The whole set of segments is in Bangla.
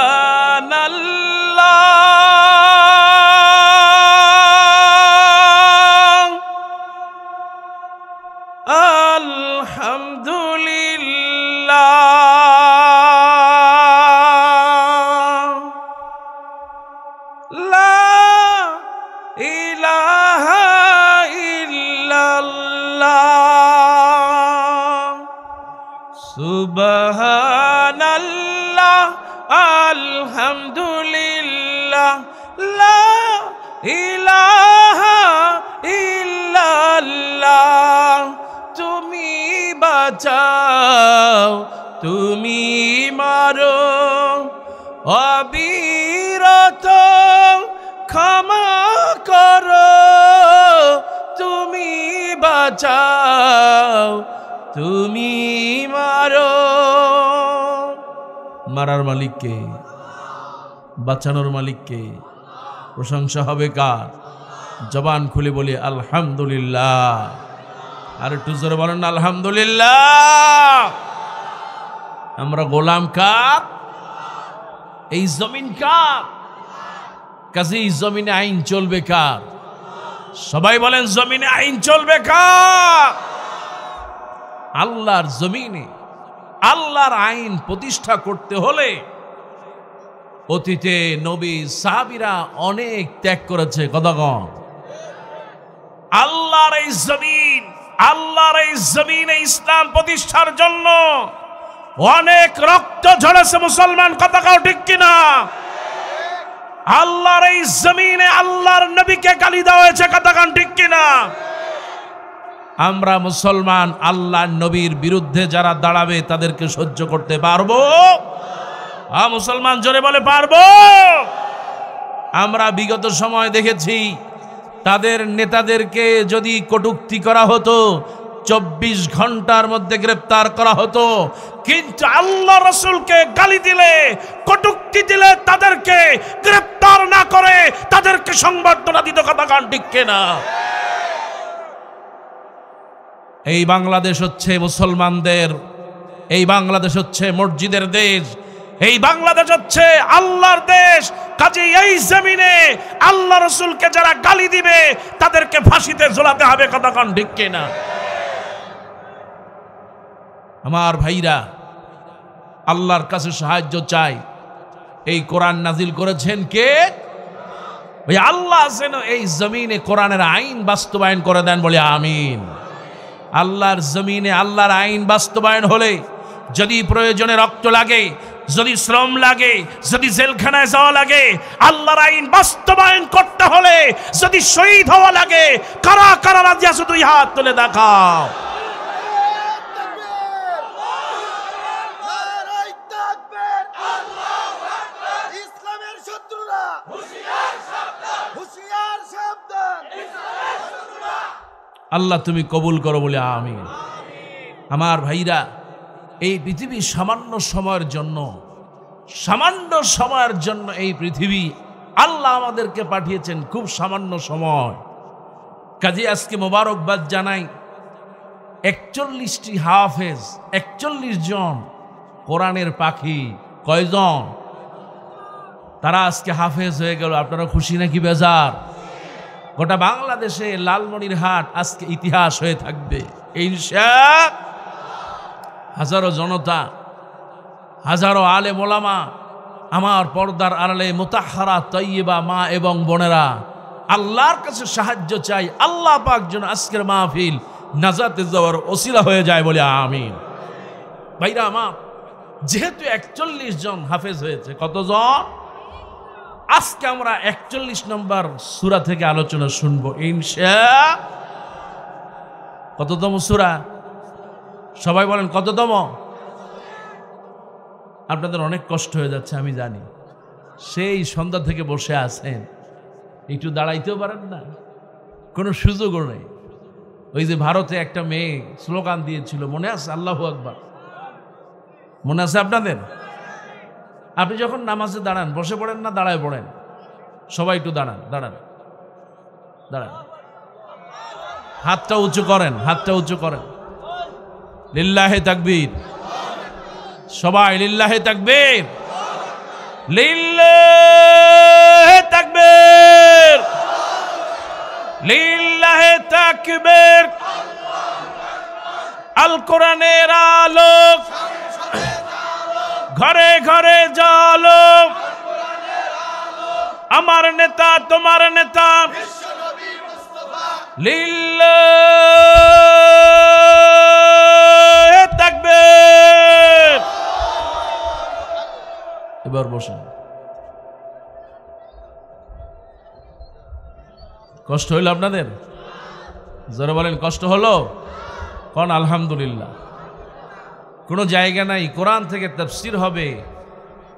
সুবহানাল্লাহ আলহামদুলিল্লাহ লা ইলাহা ইল্লাল্লাহ সুবহানাল্লাহ আলহামদুলিল্লাহ লা ইলাহা ইল্লাল্লাহ তুমি বাঁচাও তুমি মারো অবিরত ক্ষমা করো তুমি বাঁচাও তুমি মারো। মারার মালিককে, বাঁচানোর মালিককে, প্রশংসা হবে কার? জবান খুলে বলি আলহামদুলিল্লাহ। আর একটু জোরে বলেন আলহামদুলিল্লাহ। আমরা গোলাম কার? এই জমিন কার? কাজে এই জমিনে আইন চলবে কার? সবাই বলেন জমিনে আইন চলবে কার? আল্লাহর জমিনে আল্লাহর আইন প্রতিষ্ঠা করতে হলে অতীতে নবী সাহাবীরা অনেক ত্যাগ করেছে। কতক্ষণ? আল্লাহর এই জমিনে ইসলাম প্রতিষ্ঠার জন্য অনেক রক্ত ঝরেছে মুসলমান। কতক্ষণ ঠিক কিনা? আল্লাহর এই জমিনে আল্লাহর নবীকে গালি দেওয়া হয়েছে। কতক্ষণ ঠিক কিনা? আমরা মুসলমান আল্লাহর নবীর বিরুদ্ধে যারা দাঁড়াবে তাদেরকে সহ্য করতে পারবো? মুসলমান জোরে বলে পারবো। আমরা বিগত সময় দেখেছি তাদের নেতাদেরকে যদি কটূক্তি করা হতো 24 ঘন্টার মধ্যে গ্রেফতার করা হতো, কিন্তু আল্লাহ রাসূলকে গালি দিলে, কটূক্তি দিলে তাদেরকে গ্রেফতার না করে তাদেরকে সংবর্ধনা দিত। কথা কান ঠিক কিনা? এই বাংলাদেশ হচ্ছে মুসলমানদের, এই বাংলাদেশ হচ্ছে মসজিদের দেশ, এই বাংলাদেশ হচ্ছে আল্লাহর দেশ। কাজে এই জমিনে আল্লাহ রাসূলকে যারা গালি দিবে তাদেরকে ফাঁসিতে ঝোলাতে হবে। কথা কান ঠিক কিনা? আমার ভাইরা, আল্লাহর কাছে সাহায্য চাই। এই কোরআন নাজিল করেছেন কে? ওই আল্লাহ যেন এই জমিনে কোরআনের আইন বাস্তবায়ন করে দেন, বলে আমিন। আল্লাহর জমিনে আল্লাহর আইন বাস্তবায়ন হলে যদি প্রয়োজনে রক্ত লাগে, যদি শ্রম লাগে, যদি জেলখানায় যাওয়া লাগে, আল্লাহর আইন বাস্তবায়ন করতে হলে যদি শহীদ হওয়া লাগে, কারা কারা রাজি আছে? দুই হাত তুলে দেখাও। আল্লাহ তুমি কবুল করো বলে আমিন। আমার ভাইরা, এই পৃথিবী সামান্য সময়ের জন্য এই পৃথিবী আল্লাহ আমাদেরকে পাঠিয়েছেন, খুব সামান্য সময়। কাজে আজকে মোবারকবাদ জানাই 41টি হাফেজ, 41 জন কোরআনের পাখি। কয়জন? তারা আজকে হাফেজ হয়ে গেল। আপনারা খুশি নাকি বেজার? গোটা বাংলাদেশে লালমনিরহাট আজকে ইতিহাস হয়ে থাকবে ইনশাআল্লাহ। হাজারো জনতা, হাজারো আলেম ওলামা, আমার পর্দার আড়ালে মুতাহহারা তয়্যিবা মা এবং বোনেরা, আল্লাহর কাছে সাহায্য চাই। আল্লাহ পাক যেন আজকের মাহফিল নাজাতে যাওয়ার ওসিলা হয়ে যায়, বলে আমিন। ভাইরা আমার, যেহেতু 41 জন হাফেজ হয়েছে, কতজন? আজকে আমরা 41 নম্বর সূরা থেকে আলোচনা শুনবো ইনশাআল্লাহ। কততম সূরা? সবাই বলেন কততম? আপনাদের অনেক কষ্ট হয়ে যাচ্ছে আমি জানি, সেই সন্ধ্যা থেকে বসে আছেন, একটু দাঁড়াইতেও পারেন না, কোনো সুযোগও নেই। ওই যে ভারতে একটা মেয়ে স্লোগান দিয়েছিল, মনে আছে? আল্লাহু আকবার। মনে আছে আপনাদের? আপনি যখন নামাজে দাঁড়ান, বসে পড়েন না দাঁড়ায় পড়েন? সবাই একটু দাঁড়ান, দাঁড়ান, দাঁড়ান, হাতটা উঁচু করেন, হাতটা উঁচু করেন। লিল্লাহে তাকবীর। সবাই লিল্লাহে তাকবীর, লিল্লাহে তাকবীর, লিল্লাহে তাকবীর। আল কোরআনের আলোক ঘরে ঘরে জ্বালো, আমার নেতা তোমার নেতা লিল্লাহে তাকবীর। এবার বসেন। কষ্ট হইল আপনাদের? যারা বলেন কষ্ট হলো কোন আলহামদুলিল্লাহ। কোনো জায়গা নাই, কোরআন থেকে তাফসীর হবে,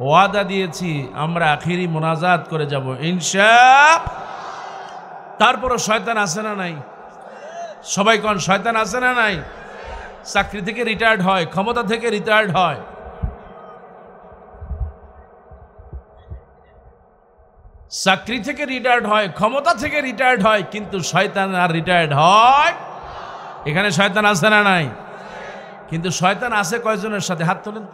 ওয়াদা দিয়েছি আমরা আখিরি মোনাজাত করে যাব ইনশাআল্লাহ। তারপরও শয়তান আছে না নাই? সবাই কোন শয়তান আছে না নাই? চাকরি থেকে রিটায়ার্ড হয়, ক্ষমতা থেকে রিটায়ার্ড হয়, চাকরি থেকে রিটায়ার্ড হয়, ক্ষমতা থেকে রিটায়ার্ড হয়, কিন্তু শয়তান আর রিটায়ার্ড হয়? এখানে শয়তান আছে না নাই? কিন্তু শয়তান আছে কয়জনের সাথে? হাত তোলেন।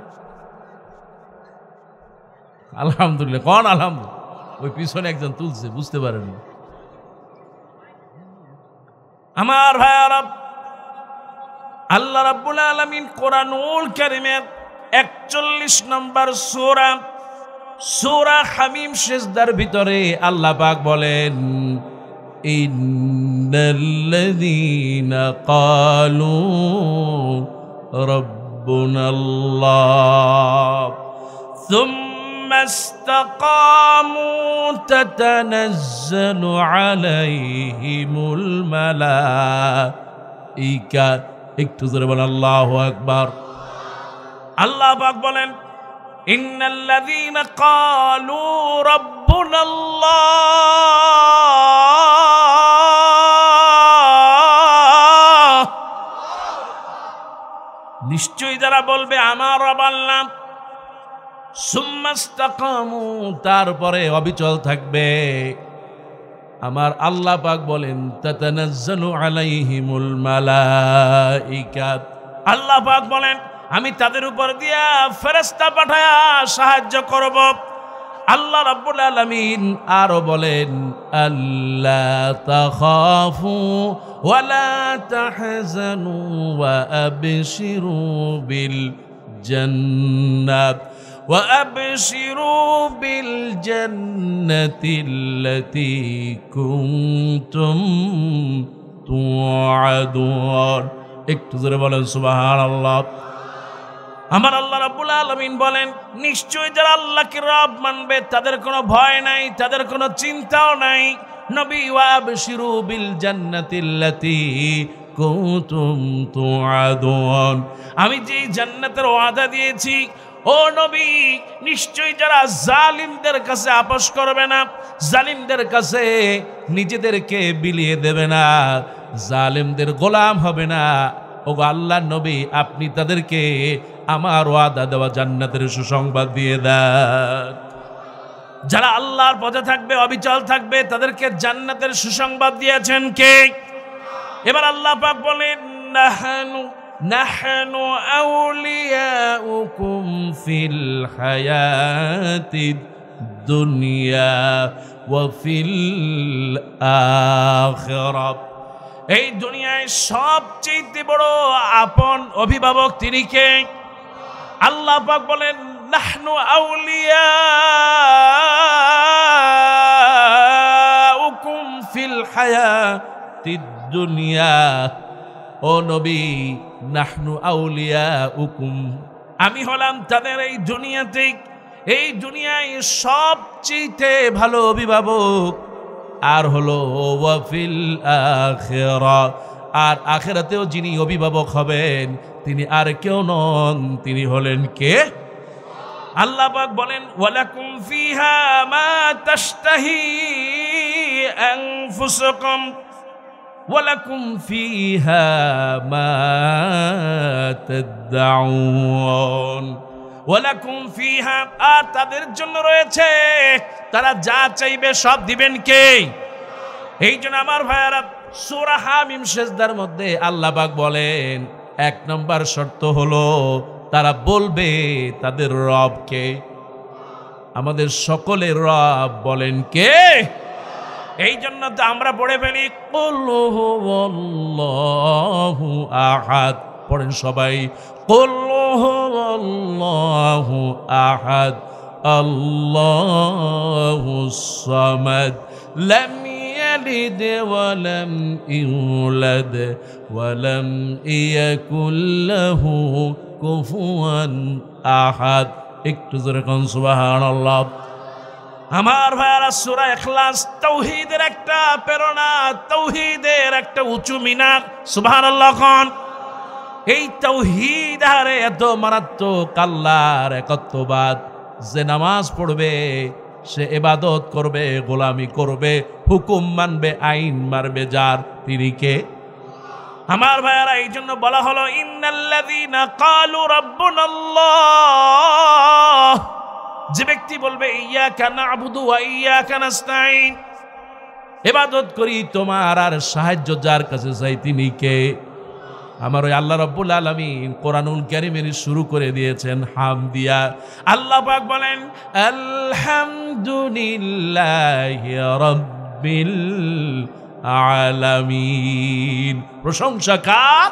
আলহামদুলিল্লাহ কোন আলহামদুলিল্লাহ। ওই পিছনে একজন তুলছে, বুঝতে পারেন। আমার ভাইয়ারা, আল্লাহ রাব্বুল আলামিন কোরআনুল কারীমের 41 নম্বর সূরা, সূরা হামিম সিজদার ভিতরে আল্লাহ পাক বলেন, ইন্নাল্লাযীনা ক্বালু রাব্বুনাল্লাহ সুম্মা ইসতাকামু তাতানাজ্জালু আলাইহিমুল মালাইকা। একটু জোরে বলেন আল্লাহু আকবার। আল্লাহ পাক বলেন, ইন্নাল্লাযীনা ক্বালু রাব্বুনাল্লাহ, নিশ্চয়ই যারা বলবে আমার রব আল্লাহ, সুম্মা ইসতাকামু, তারপরে অবিচল থাকবে, আমার আল্লাহ পাক বলেন তাতানাজ্জালু আলাইহিমুল মালাইকা, আল্লাহ পাক বলেন আমি তাদের উপর দিয়া ফেরেশতা পাঠায়া সাহায্য করব। আল্লাহ রাব্বুল আলামিন আরো বলেন, আল্লা তাখাফু ওয়া লা তাহজানু ওয়া আবশিরু বিল জান্নাত ওয়া আবশিরু বিল জান্নাতিল্লাতী কুনতুম তুআদুন। একটু জোরে বলেন সুবহানাল্লাহ। আমার আল্লাহ রাব্বুল আলামিন বলেন, নিশ্চয়ই যারা আল্লাহকে রব মানবে তাদের কোনো ভয় নাই, তাদের কোনো চিন্তাও নাই। নবী, ওয়া আবশিরু বিল জান্নাতিল্লাতী কুনতুম তুআদুন, আমি যেই জান্নাতের ওয়াদা দিয়েছি, ও নবী, নিশ্চয়ই যারা জালিমদের কাছে আপোস করবে না, জালিমদের কাছে নিজেদেরকে বিলিয়ে দেবে না, জালিমদের গোলাম হবে না, ও আল্লাহ নবী আপনি তাদেরকে আমার ওয়াদা দেওয়া জান্নাতের সুসংবাদ দিয়ে দেন। যারা আল্লাহর পথে থাকবে, অবিচল থাকবে, তাদেরকে জান্নাতের সুসংবাদ দিয়েছেন কে? এবার আল্লাহ পাক বলেন, নাহনু আউলিয়াউকুম ফিল হায়াতিদ দুনিয়া ওয়া ফিল আখিরাহ, এই দুনিয়ায় সবচেয়ে বড় আপন অভিভাবক তিনি কে? আল্লাহ পাক বলেন, নাহনু আউলিয়াউকুম ফিল হায়াতিদ দুনিয়া, ও নবী, নাহনু আউলিয়াউকুম, আমি হলাম তাদের এই দুনিয়াতে, এই দুনিয়ায় সবচেয়ে ভালো অভিভাবক, আর হলো ওয়াফিল আখিরা, আর আখিরাতেও যিনি অভিভাবক হবেন তিনি আর কেউ নন, তিনি হলেন কে? আল্লাহ পাক বলেন, ওয়ালাকুম ফিহা মা তাশতাহি আনফুসুকুম ওয়ালাকুম ফিহা মা তাদউন, ওয়ালাকুম ফিহা, আর তাদের জন্য রয়েছে, তারা যা চাইবে সব দিবেন কে? এই জন্য আমার ভাইয়ারা, সূরা হামিম সিজদার মধ্যে আল্লাহ পাক বলেন, এক নম্বর শর্ত হলো তারা বলবে তাদের রবকে। আমাদের সকলের রব বলেন কে? এই জন্য তো আমরা পড়ে ফেলি কুল হুয়াল্লাহু আহাদ। পড়েন সবাই, কুল হুয়াল্লাহু আহাদ আল্লাহুস সামাদ লাম ইয়ালিদ ওয়া লাম ইউলাদ ওয়া লাম ইয়াকুল লাহু কুফুয়ান আহাদ। একটু জোরে কোন সুবহানাল্লাহ। আমার ভাইরা, সূরা ইখলাস তাওহীদের একটা প্রেরণা, তাওহীদের একটা উঁচু মিনার। সুবহানাল্লাহ কোন। এই তাওহীদ আরে এত মারাত্মক, আল্লাহর একত্ববাদ। যে নামাজ পড়বে সে ইবাদত করবে, গোলামি করবে, হুকুম মানবে, আইন মানবে, যার তিনি কে? আমার ভাইরা, এই জন্য বলা হলো ইন্নাল্লাযীনা ক্বালু রাব্বুনাল্লাহ। যে ব্যক্তি বলবে ইয়াকা না'বুদু ওয়া ইয়াকা নাস্তাঈন, ইবাদত করি তোমার আর সাহায্য যার কাছে চাই তিনি কে? আমার ওই আল্লাহ রাব্বুল আলামিন কোরআনুল কারীমের শুরু করে দিয়েছেন হাম দিয়া। আল্লাহ পাক বলেন আলহামদুলিল্লাহি রাব্বিল আলামিন। প্রশংসা কার?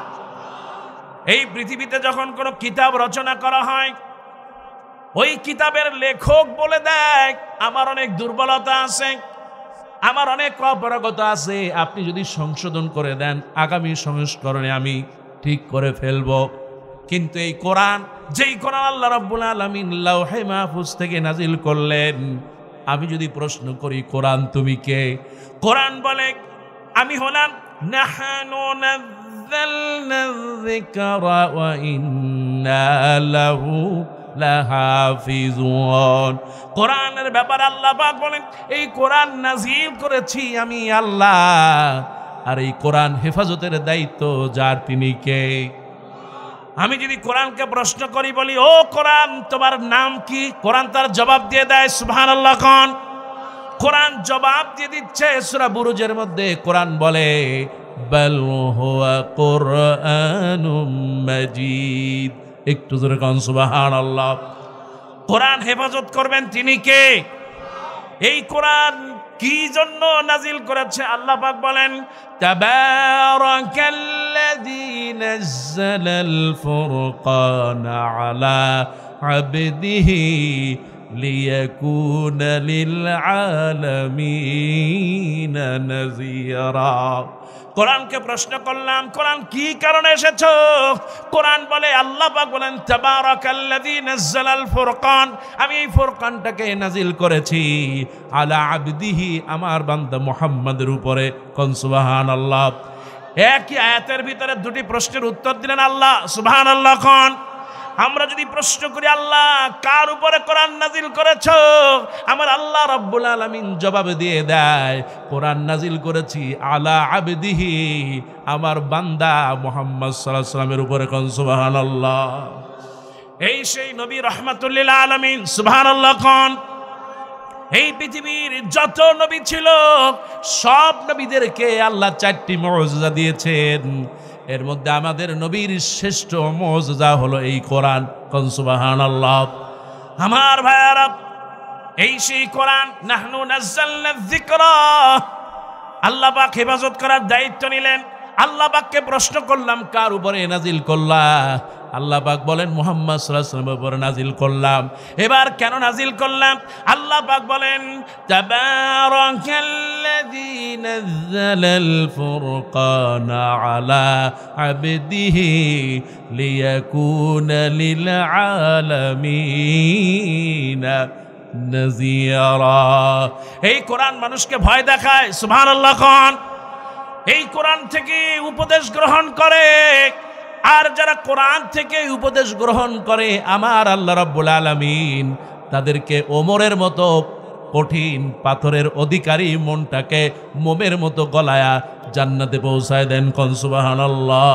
এই পৃথিবীতে যখন কোনো কিতাব রচনা করা হয়, ওই কিতাবের লেখক বলে দেয় আমার অনেক দুর্বলতা আছে, আমার অনেক অপারগতা আছে, আপনি যদি সংশোধন করে দেন আগামী সংস্করণে আমি ঠিক করে ফেলব। কিন্তু এই কোরআন, যেই কোরআন আল্লাহ রাব্বুল আলামিন লাওহে মাহফুজ থেকে নাজিল করলেন, আমি যদি প্রশ্ন করি কোরআন তুমি কে? কোরআন বলে আমি হলাম নাহনু নাযালনা যিকরা ওয়া ইন্না লাহু লাহাফিজুন। কোরআনের ব্যাপারে আল্লাহ পাক বলেন এই কোরআন নাযিল করেছি আমি আল্লাহ, আর এই কোরআন হেফাজতের দায়িত্ব যার তিনি কে? আমি যদি কোরআনকে প্রশ্ন করি, বলি ও কোরআন তোমার নাম কি? কোরআন তার জবাব দিয়ে দেয়। সুবহানাল্লাহ কোন। কোরআন জবাব দিয়ে দিচ্ছে। সূরা বুরুজের মধ্যে কোরআন বলে বাল হুয়া কুরআনুম মাজিদ। একটু জোরে কোন সুবহানাল্লাহ। কোরআন হেফাজত করবেন তিনি কে? এই কোরআন কি জন্য নাজিল করেছে আল্লাহ পাক বলেন তাবারাকাল্লাযী নাযালাল ফুরকানা আলা আবদিহি লিয়াকুনা লিল আলামিনা নাযীরা। কোরআনকে প্রশ্ন করলাম কোরআন কি কারণে এসেছো? কোরআন বলে আল্লাহ পাক বলেন তাবারাকাল্লাযী নাযালাল ফুরকান, আমি এই ফুরকানটাকে নাজিল করেছি আলা আবদিহি, আমার বান্দা মুহাম্মাদের উপরে। কোন সুবহানাল্লাহ। একই আয়াতের ভিতরে দুটি প্রশ্নের উত্তর দিলেন আল্লাহ। সুবহানাল্লাহ কোন। আমরা যদি প্রশ্ন করি আল্লাহ কার উপরে কোরআন নাজিল করেছো, আমার আল্লাহ রাব্বুল আলামিন জবাব দিয়ে দেয় কোরআন নাজিল করেছি আলা আবদিহি, আমার বান্দা মুহাম্মদ সাল্লাল্লাহু আলাইহি ওয়াসাল্লামের উপরে। কোন সুবহানাল্লাহ। এই সেই নবী রাহমাতুল লিল আলামিন। সুবহানাল্লাহ কোন। এই পৃথিবীর যত নবী ছিল সব নবীদেরকে আল্লাহ 4টি মুজিজা দিয়েছেন। এর মধ্যে আমাদের নবীর শ্রেষ্ঠ মুজিজা হলো এই কোরআন। কোন সুবহানাল্লাহ। আমার ভাইয়ারা, এই সেই কোরআন নাহনু নাযালনা যিকরা, আল্লাহ পাক হেফাজত করার দায়িত্ব নিলেন। আল্লাহ পাককে প্রশ্ন করলাম কার উপরে নাজিল করলা? আল্লাহ পাক বলেন মুহাম্মদ সাল্লাল্লাহু আলাইহি ওয়াসাল্লামের উপরে নাজিল করলাম। এবার কেন নাজিল করলাম? আল্লাহ পাক বলেন তাবারাকাল্লাযী নাযালাল ফুরকানা আলা আবদিহি লিয়াকুনা লিল আলামিনা নাযীরা। এই কোরআন মানুষকে ভয় দেখায়। সুবহানাল্লাহ কোন। এই কোরআন থেকে উপদেশ গ্রহণ করে, আর যারা কোরআন থেকে উপদেশ গ্রহণ করে আমার আল্লাহ রাব্বুল আলামিন তাদেরকে ওমরের মতো কঠিন পাথরের অধিকারী মনটাকে মোমের মতো গলায়া জান্নাতে পৌঁছায় দেন। কোন সুবহানাল্লাহ।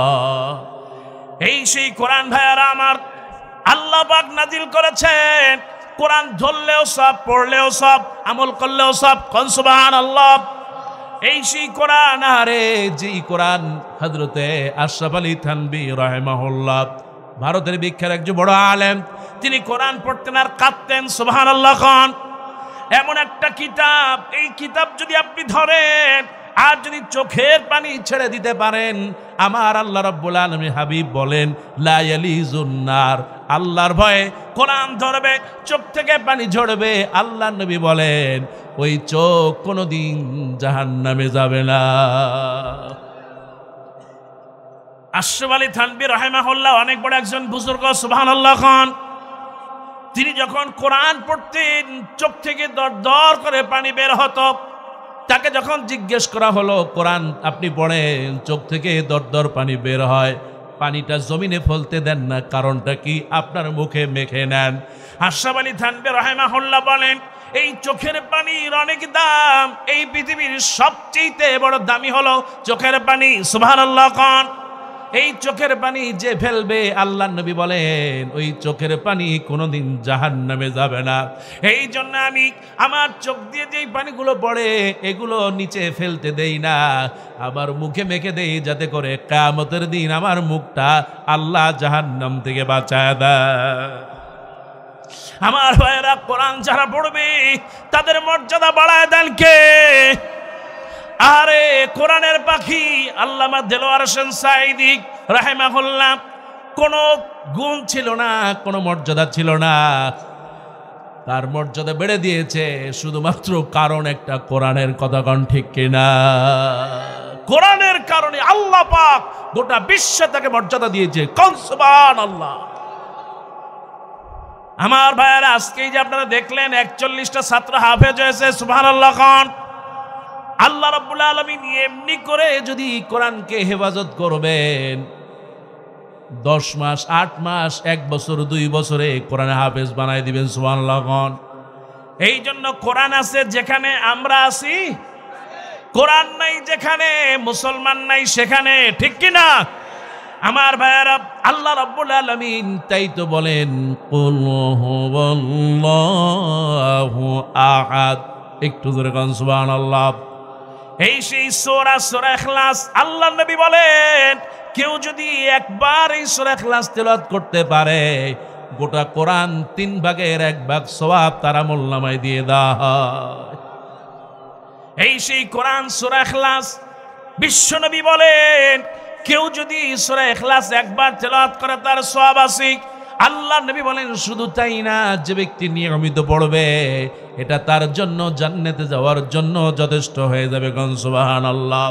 এই সেই কোরআন ভাইয়ারা আমার, আল্লাহ পাক নাজিল করেছেন। কোরআন ধরলেও সব, পড়লেও সব, আমল করলেও সব। কোন সুবহানাল্লাহ। এই সেই কোরআন, আরে যেই কোরআন হযরতে আশরাফ আলী থানভী রাহিমাহুল্লাহ ভারতের বিখ্যাত একজন বড় আলেম, তিনি কোরআন পড়তেন আর কাঁদতেন, সুবহানাল্লাহ খান। এমন একটা কিতাব, এই কিতাব যদি আপনি ধরেন আর যদি চোখের পানি ছেড়ে দিতে পারেন, আমার আল্লাহ রাব্বুল আলামিন হাবিব বলেন লা ইয়ালিজুন নার, আল্লাহর ভয়ে কোরআন ধরবে চোখ থেকে পানি ঝরবে, আল্লাহর নবী বলেন ওই চোখ কোনোদিন জাহান্নামে যাবে না। আশরাফ আলী থানভী রাহিমাহুল্লাহ অনেক বড় একজন বুজুর্গ, সুবহানাল্লাহ খান। তিনি যখন কোরআন পড়তেন চোখ থেকে দর দর করে পানি বের হতো। তাকে যখন জিজ্ঞেস করা হলো কোরআন আপনি পড়েন চোখ থেকে দর দর পানি বের হয়, পানিটা জমিনে ফেলতে দেন না, কারণটা কি? আপনার মুখে মেখে নেন। আশরাফ আলী থানভী রাহিমাহুল্লাহ বলেন এই চোখের পানির অনেক দাম, এই পৃথিবীর সবচেয়ে বড় দামি হলো চোখের পানি, সুবহানাল্লাহ খান। এই চোখের পানি যে ফেলবে, আল্লাহর নবী বলেন ওই চোখের পানি কোনোদিন জাহান্নামে যাবে না। এই জন্য আমি আমার চোখ দিয়ে যেই পানিগুলো পড়ে এগুলো নিচে ফেলতে দেই না, আবার মুখে মেখে দেই, যাতে করে কিয়ামতের দিন আমার মুখটা আল্লাহ জাহান্নাম থেকে বাঁচায় দেয়। আমার ভাইয়েরা, কোরআন যারা পড়বে তাদের মর্যাদা বাড়ায় দেন কে? আরে কোরআনের পাখি আল্লামা দেলোয়ার হোসেন সাঈদী রাহিমাহুল্লাহ, কোনো গুণ ছিল না, কোনো মর্যাদা ছিল না, তার মর্যাদা বেড়ে দিয়েছে শুধুমাত্র কারণ একটা, কোরআনের কথা কোন ঠিক কিনা? কোরআনের কারণে আল্লাহ পাক গোটা বিশ্বে তাকে মর্যাদা দিয়েছে, কোন সুবহানাল্লাহ। আমার ভাইয়েরা, আজকেই যে আপনারা দেখলেন 41টা ছাত্র হাফেজ হয়েছে, সুবহানাল্লাহ খান। আল্লাহ রাব্বুল আলামিন এমনি করে যদি কোরআনকে হেফাজত করবেন 10 মাস 8 মাস 1 বছর 2 বছরে কোরআনে হাফেজ বানাই দিবেন, সুবহানাল্লাহ খান। এই জন্য কোরআন আছে যেখানে আমরা আছি, কোরআন নাই যেখানে মুসলমান নাই সেখানে, ঠিক কিনা? আমার ভাইয়েরা, আল্লাহ রাব্বুল আলামিন তাই তো বলেন কুল হুয়াল্লাহু আহাদ, একটু জোরে কোন সুবহানাল্লাহ। এই সেই সূরা ইখলাস, আল্লাহর নবী বলেন কেউ যদি একবার এই সূরা ইখলাস তেলাওয়াত করতে পারে, গোটা কোরআন 3 ভাগের 1 ভাগ সওয়াব তার আমলনামায় দিয়ে দেওয়া হয়। এই সেই কোরআন সূরা ইখলাস, বিশ্বনবী বলেন কেউ যদি সূরা ইখলাস একবার তেলাওয়াত করে তার সওয়াব আছে। আল্লাহ নবী বলেন শুধু তাই না, যে ব্যক্তি নিয়মিত পড়বে এটা তার জন্য জান্নাতে যাওয়ার জন্য যথেষ্ট হয়ে যাবে, কোন সুবহানাল্লাহ।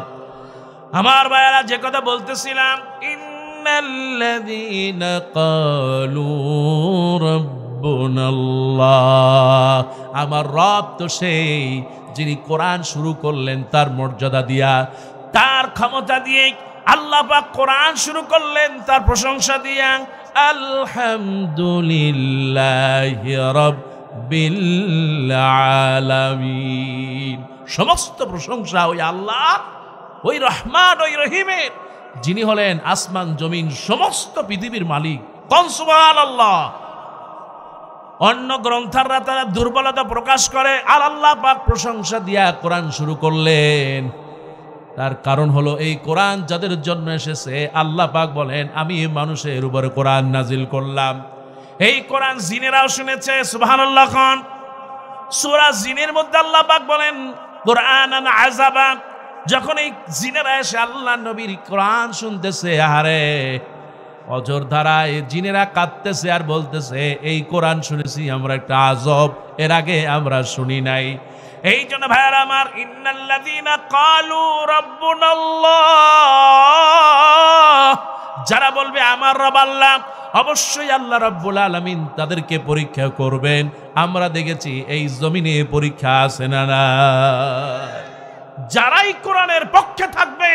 আমার ভাইয়েরা, যে কথা বলতেছিলাম, ইন্নাল্লাযীনা ক্বালু রাব্বুনাল্লাহ, আমার রব তো সেই যিনি কোরআন শুরু করলেন তার মর্যাদা দিয়া, তার ক্ষমতা দিয়ে আল্লাহ পাক কোরআন শুরু করলেন তার প্রশংসা দিয়া। আলহামদুলিল্লাহি রাব্বিল আলামিন, সমস্ত প্রশংসা ওই আল্লাহ, ওই রহমান, ওই রহিমের, যিনি হলেন আসমান জমিন সমস্ত পৃথিবীর মালিক, কোন সুবহানাল্লাহ। অন্য গ্রন্থাররা তারা দুর্বলতা প্রকাশ করে, আর আল্লাহ পাক প্রশংসা দিয়া কোরআন শুরু করলেন। তার কারণ হলো এই কোরআন যাদের জন্য এসেছে, আল্লাহ পাক বলেন আমি মানুষের উপরে কোরআন নাজিল করলাম। এই কোরআন জিনেরাও শুনেছে, সুবহানাল্লাহ খান। সূরা জিনের মধ্যে আল্লাহ পাক বলেন কোরআনান আযাবা, যখন এই জিনেরা এসে আল্লাহ নবীর কোরআন শুনতেছে, আরে অজর ধারায় জিনেরা কাঁদতেছে আর বলতেছে এই কোরআন শুনেছি আমরা একটা আজব, এর আগে আমরা শুনি নাই। এই জন্য ভাইয়ারা আমার, ইন্নাল্লাযীনা ক্বালু রাব্বুনাল্লাহ, যারা বলবে আমার রব আল্লাহ, অবশ্যই আল্লাহ রাব্বুল আলামিন তাদেরকে পরীক্ষা করবেন। আমরা দেখেছি এই জমিনে পরীক্ষা আছে না না, যারাই কোরআনের পক্ষে থাকবে,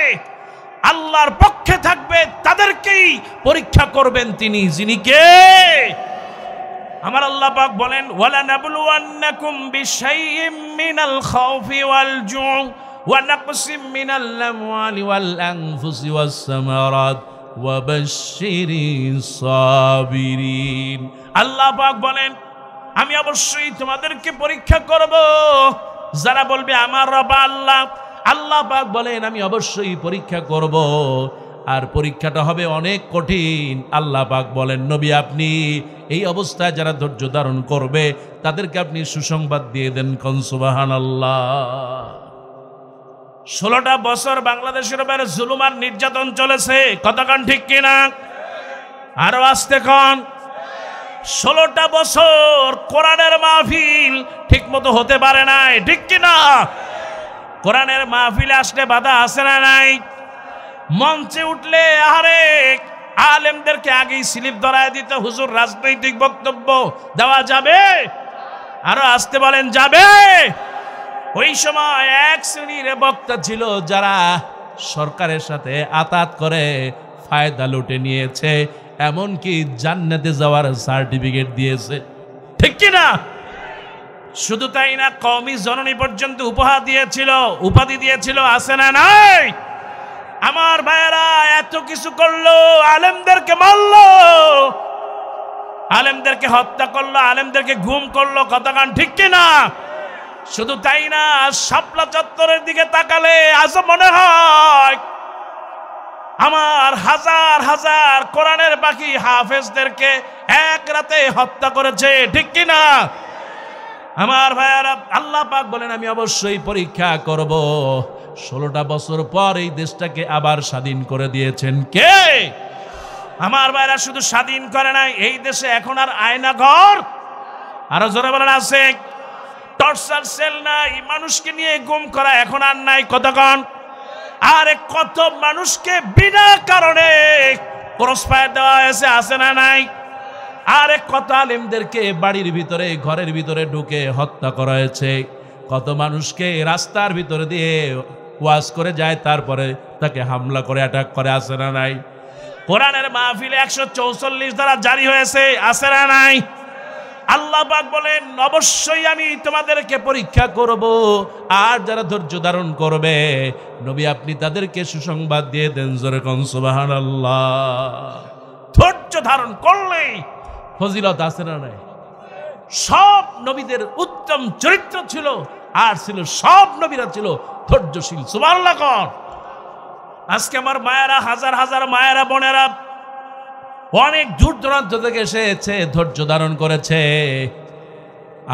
আল্লাহর পক্ষে থাকবে, তাদেরকেই পরীক্ষা করবেন তিনি, যিনি কে? আমার আল্লাহ পাক বলেন ওয়ালা নাবলুওয়ান্নাকুম বিশাইইম মিনাল খাউফি ওয়াল জুউ ওয়া নাকসিম মিনাল আমওয়ালি ওয়াল আনফুসি ওয়াস সামারাত ওয়া বাশশিরিস সাবিরিন। আল্লাহ পাক বলেন আমি অবশ্যই তোমাদেরকে পরীক্ষা করব। যারা বলবে আমার রব আল্লাহ, আল্লাহ পাক বলেন আমি অবশ্যই পরীক্ষা করব। আর পরীক্ষাটা হবে অনেক কঠিন। আল্লাহ পাক বলেন, নবী আপনি এই অবস্থায় যারা ধৈর্য ধারণ করবে তাদেরকে আপনি সুসংবাদ দিয়ে দেন। কোন সুবহানাল্লাহ। 16টা বছর বাংলাদেশের উপরে জুলুম আর নির্যাতন চলেছে, কতক্ষণ ঠিক কিনা? আরো আসতে কন। 16টা বছর কোরআনের মাহফিল ঠিক মতো হতে পারে নাই, ঠিক কিনা? কোরআনের মাহফিলে আসলে বাধা আছে না নাই? মঞ্চে উঠলে আরে আলেমদেরকে আগেই স্লিপ ধরায় দিতে, হুজুর রাজনৈতিক বক্তব্য দেওয়া যাবে? আরো আসতে বলেন, যাবে? ওই সময় এক শ্রেণীর বক্তা ছিল যারা সরকারের সাথে আতাত করে ফায়দা লুটে নিয়েছে, এমনকি জান্নাতে যাওয়ার সার্টিফিকেট দিয়েছে, ঠিক কিনা? শুধু তাই না, কওমি জননী পর্যন্ত উপাধি দিয়েছিল, আছে না নাই? আমার ভাইয়েরা এত কিছু করলো, আলেমদেরকে মারলো, আলেমদেরকে হত্যা করলো, আলেমদেরকে গুম করলো, কতক্ষণ ঠিক কিনা? শুধু তাই না, শাপলা চত্বরের দিকে তাকালে আজ মনে হয় আমার হাজার হাজার কোরআনের বাকি হাফেজদেরকে এক রাতে হত্যা করেছে, ঠিক কিনা? আমার ভাইয়ারা, আল্লাহ পাক বলেন আমি অবশ্যই পরীক্ষা করব। 16টা বছর পর এই দেশটাকে আবার স্বাধীন করে দিয়েছেন কে? আমার ভাইয়ারা, শুধু স্বাধীন করে নাই, এই দেশে এখন আর আয়নাঘর, আরো জোরে বলেন, আছে? টর্চার সেল নাই, মানুষকে নিয়ে গুম করা এখন আর নাই, কতক্ষণ? আরে কত মানুষকে বিনা কারণে ক্রস ফায়ার দেওয়া হয়েছে, আছে না নাই? আরে কত আলেমদেরকে বাড়ির ভিতরে, ঘরের ভিতরে ঢুকে হত্যা করা হয়েছে, কত মানুষকে রাস্তার ভিতরে দিয়ে ওয়াজ করে যায়, তারপরে তাকে হামলা করে অ্যাটাক করে, আছে না নাই? কোরআনের মাহফিলে 144 ধারা জারি হয়েছে, আছে না নাই? আল্লাহ পাক বলেন অবশ্যই আমি তোমাদেরকে পরীক্ষা করব, আর যারা ধৈর্য ধারণ করবে নবী আপনি তাদেরকে সুসংবাদ দিয়ে দেন। জোরে কোন সুবহানাল্লাহ। ধৈর্য ধারণ করলেই ফজিলত, আছে না নাই? সব নবীদের উত্তম চরিত্র ছিল, আর ছিল সব নবীরা ছিল ধৈর্যশীল। সুবহানাল্লাহ কোন। আজকে আমার মায়েরা, হাজার হাজার মায়েরা বোনেরা অনেক দূর দূরান্ত থেকে এসেছে, ধৈর্য ধারণ করেছে।